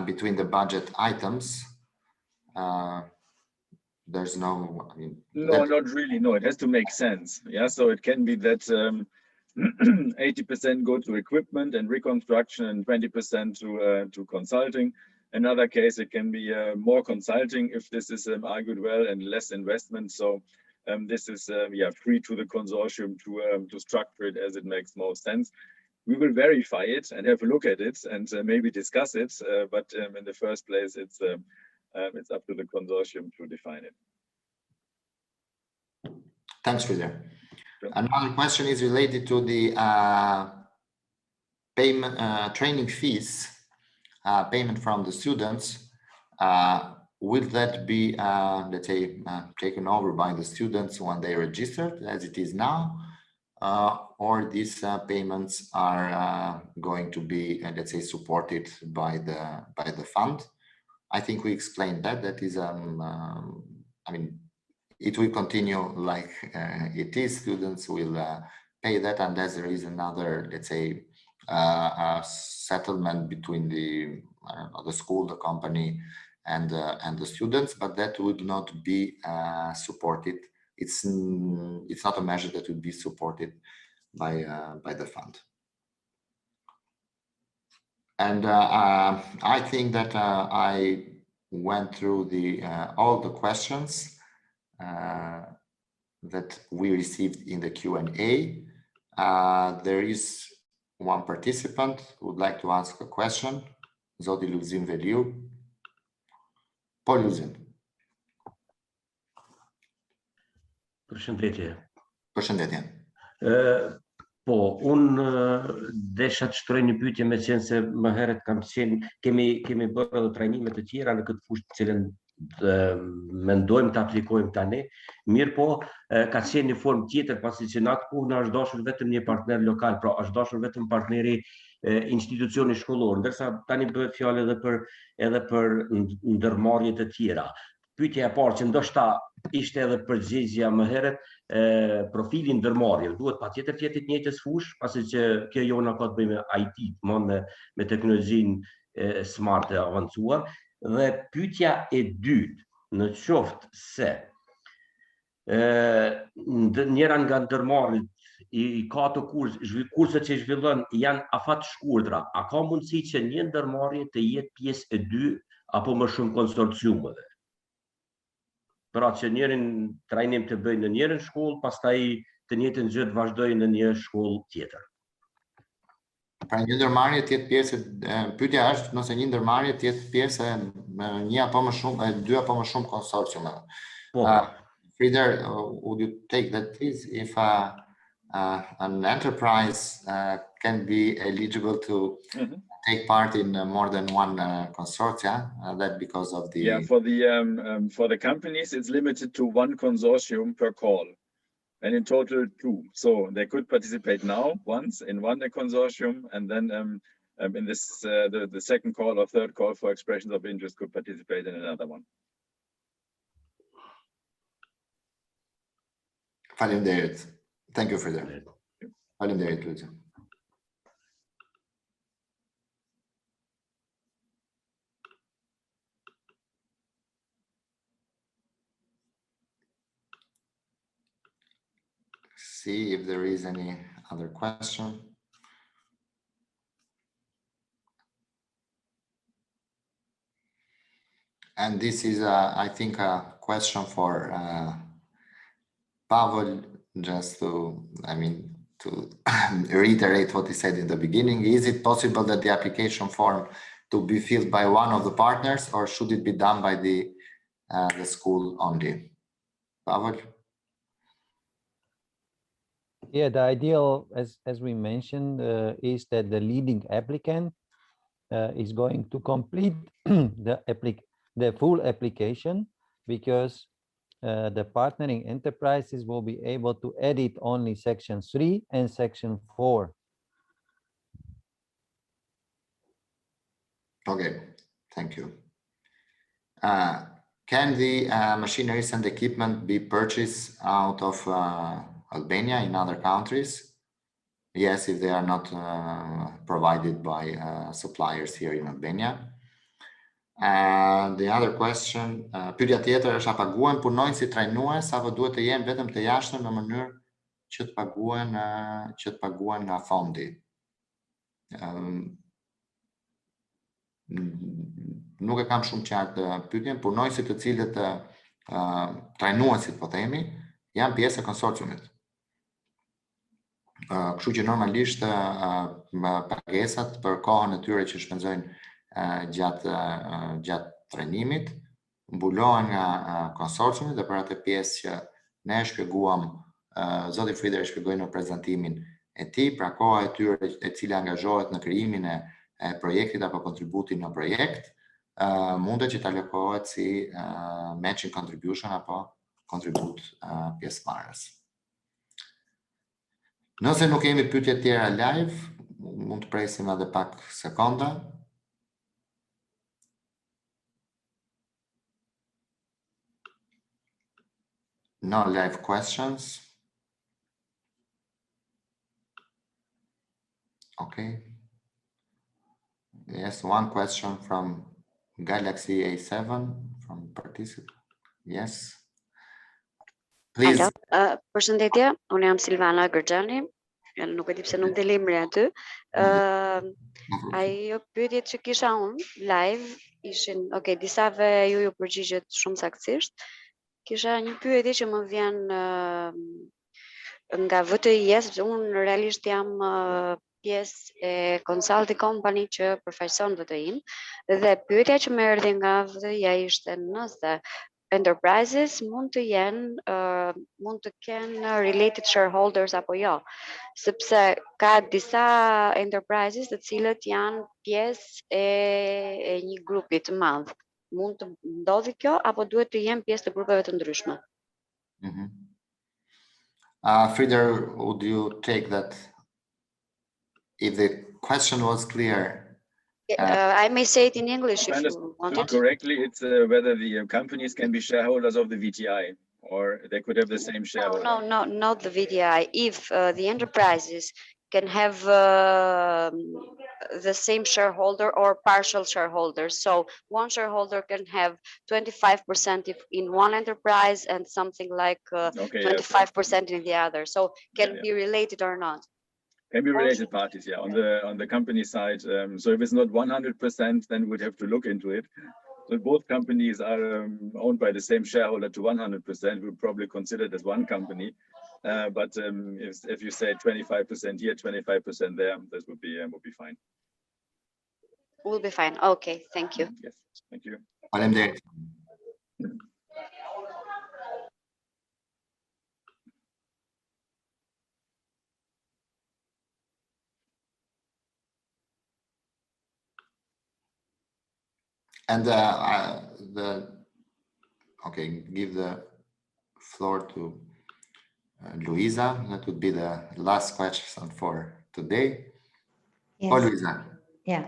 between the budget items? There's no, no, not really. No, it has to make sense. Yeah, so it can be that 80% go to equipment and reconstruction and 20% to consulting. Another case, it can be more consulting if this is argued well and less investment. So this is free to the consortium to structure it as it makes most sense. We will verify it and have a look at it and maybe discuss it. But in the first place, it's up to the consortium to define it. Thanks, Frieder. Sure. Another question is related to the payment, training fees, payment from the students. Will that be, let's say, taken over by the students when they registered, as it is now, or these payments are going to be, let's say, supported by the fund? I think we explained that. That is, I mean, it will continue like it is. Students will pay that unless there is another, let's say, settlement between the school, the company, and the students. But that would not be supported. It's not a measure that would be supported by the fund. And I think that I went through all the questions that we received in the Q&A. There is one participant who would like to ask a question. Zoti Luzim Veliu. Po Luzim. Përshëndetje. Përshëndetje. Po, unë desha të shtroj një pyetje, me qenë se më herët kemi bërë edhe trajnime të tjera në këtë fushë të cilën mendojmë të aplikojmë tani. Mirë po, ka qenë një formë tjetër, pasi që në atë kohë na është dashur vetëm një partner lokal, pra është dashur vetëm partneri institucioni shkollor, ndërsa tani bëhet fjalë edhe për ndërmarrje të tjera. Pyetja e parë që ndoshta ishte edhe përgjigjja më herët, profili ndërmarrje duhet patjetër të jetë të njëjtës fushë, pasi që kjo jona ka të bëjë me IT, me teknologjinë smart e avancuar. Dhe pyetja e dytë, në qoftë se njëra nga ndërmarrjet i ka të kurset që zhvillon janë afat shkurtra, a ka mundësi që një ndërmarrje të jetë pjesë e dy apo më shumë konsorciumeve? Pra që njërin trajnim të bëjnë në njërin shkollë, pastaj të njëjtën gjë të vazhdojnë në një shkollë tjetër. Pra një ndërmarrje të jetë pjesë, pyetja është nëse një ndërmarrje të jetë pjesë e një apo më shumë, dy apo më shumë konsorciumeve. Frieder, would you take that please? If an enterprise can be eligible to take part in more than one consortia, that because of the for the companies it's limited to one consortium per call, and in total 2. So they could participate now once in one consortium, and then in this, the second call or third call for expressions of interest could participate in another one. Faleminderit. Thank you for that. Faleminderit, Lucia. See if there is any other question. And this is, I think, a question for Pavel, just to, to reiterate what he said in the beginning. Is it possible that the application form to be filled by one of the partners, or should it be done by the school only? Pavel? Yeah, the ideal, as we mentioned, is that the leading applicant is going to complete the full application, because the partnering enterprises will be able to edit only section 3 and section 4. Okay, thank you. Can the machineries and equipment be purchased out of Albania in other countries? Yes, if they are not provided by suppliers here in Albania. And the other question, pyetja tjetër është, a paguhen punonjësit trajnues apo duhet të jenë vetëm të jashtëm në mënyrë që të paguhen nga fondi? Nuk e kam shumë qartë pyetjen. Punonjësit të cilët trajnuesit, po themi, janë pjesë e konsorciumit. Kështu që normalisht pagesat për kohën e tyre që shpenzojnë gjatë trajnimit mbulohen nga konsorciumi, dhe për atë pjesë që ne e shpjeguam, zoti Frider e shpjegoi në prezantimin e tij, pra koha e tyre e cila angazhohet në krijimin e projektit apo kontributin në projekt, mundet që ta alokohet si matching contribution apo kontribut pjesëmarrës. Nëse nuk kemi pyetje tjera live, mund të presim edhe pak sekonda. No live questions. Okay. Yes, one question from 𝗧𝗵𝗲 from participant. Yes. Please. Përshëndetje, unë jam 𝗧𝗵𝗲 𝗥𝗲𝗴𝗶, nuk e di pse nuk të lemri aty. Ajo pyetjet që kisha unë live ishin, okay, disave ju përgjigjet shumë saktësisht. Kisha një pyetje që më vjen nga 𝗬𝗏𝗀, sepse unë realisht jam pjesë e consulting company që përfaqëson 𝗬𝗏𝗀-n, dhe pyetja që më erdhi nga 𝗬𝗏𝗀 ishte nëse enterprises mund të kenë related shareholders apo jo, sepse ka disa enterprises të cilët janë pjesë e një grupi të madh. Mund të ndodhi kjo apo duhet të jenë pjesë të grupeve të ndryshme? Frieder, would you take that? If the question was clear. I may say it in English if you want it. Correctly, it's whether the companies can be shareholders of the VTI, or they could have the same shareholder. No, not the VTI. If the enterprises can have the same shareholder or partial shareholders. So one shareholder can have 25% in one enterprise and something like 25% in the other. So can be related or not. Can be related parties, yeah. On the company side, so if it's not 100%, then we'd have to look into it. So if both companies are owned by the same shareholder to 100%, we'll probably consider it as one company. But if you say 25% here, 25% there, this would be fine. Will be fine. Okay, thank you. Yes, thank you. And okay, give the floor to Luisa. That would be the last question for today. Yes. Oh, Luisa. Yeah.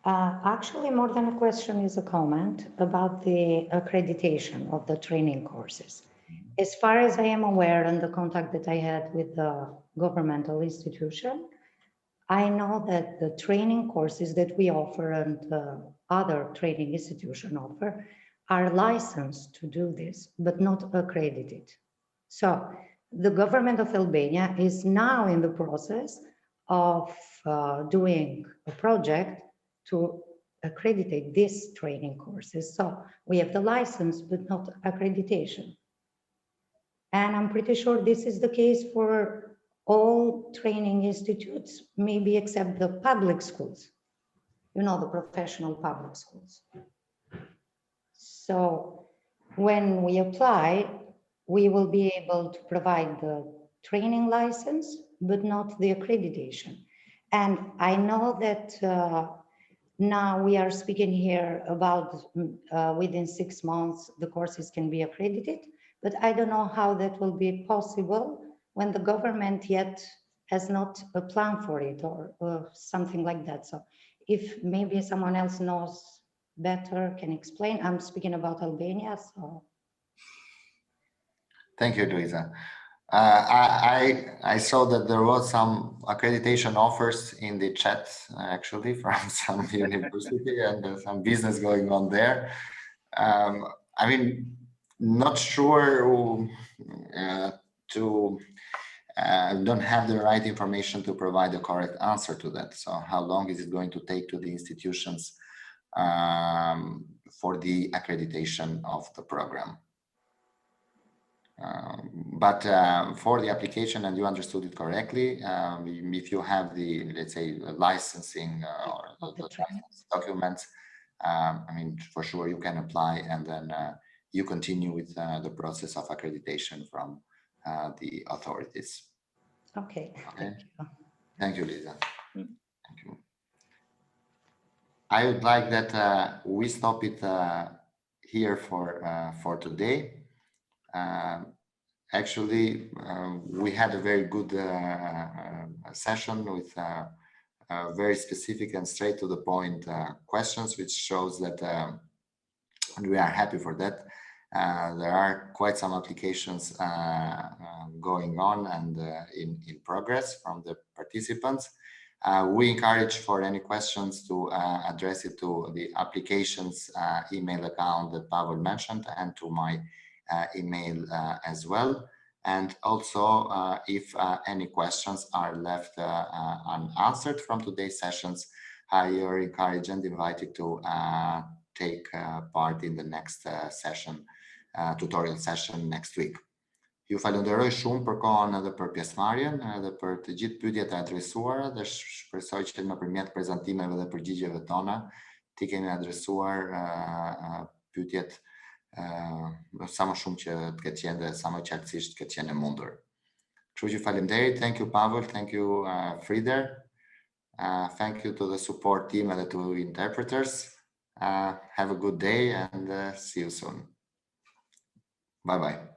Actually, more than a question is a comment about the accreditation of the training courses. As far as I am aware, and the contact that I had with the governmental institution, I know that the training courses that we offer and other training institutions offer are licensed to do this, but not accredited. So the government of Albania is now in the process of doing a project to accredit these training courses. So we have the license, but not accreditation. And I'm pretty sure this is the case for all training institutes, maybe except the public schools, you know, the professional public schools. So when we apply, we will be able to provide the training license, but not the accreditation. And I know that now we are speaking here about within 6 months, the courses can be accredited, but I don't know how that will be possible when the government yet has not a plan for it or something like that. So if maybe someone else knows better, can explain. I'm speaking about Albania, so. Thank you, Luisa. I saw that there was some accreditation offers in the chat, actually, from some university and some business going on there. I mean, not sure don't have the right information to provide the correct answer to that. So how long is it going to take to the institutions for the accreditation of the program? But for the application, and you understood it correctly, if you have the, let's say, licensing or the license documents, I mean, for sure you can apply, and then you continue with the process of accreditation from the authorities. Okay. Okay. Thank you, Lisa. Thank you. I would like that we stop it here for today. Actually, we had a very good session with very specific and straight to the point questions, which shows that we are happy for that. There are quite some applications going on and in progress from the participants. We encourage for any questions to address it to the applications email account that Pavel mentioned, and to my email as well. And also, if any questions are left unanswered from today's sessions, you're encouraged and invited to take part in the next session, tutorial session next week. Ju falenderoj shumë për kohën edhe për pjesëmarrjen edhe për të gjithë pyetjet e adresuara, dhe shpresoj që nëpërmjet prezantimeve dhe përgjigjeve tona ti kemi adresuar pyetjet sa më shumë që të ketë qenë dhe sa më qartësisht të ketë qenë e mundur. Kështu që faleminderit. Thank you, Pavel. Thank you, Frieder. Thank you to the support team and to interpreters. Have a good day and see you soon. Bye-bye.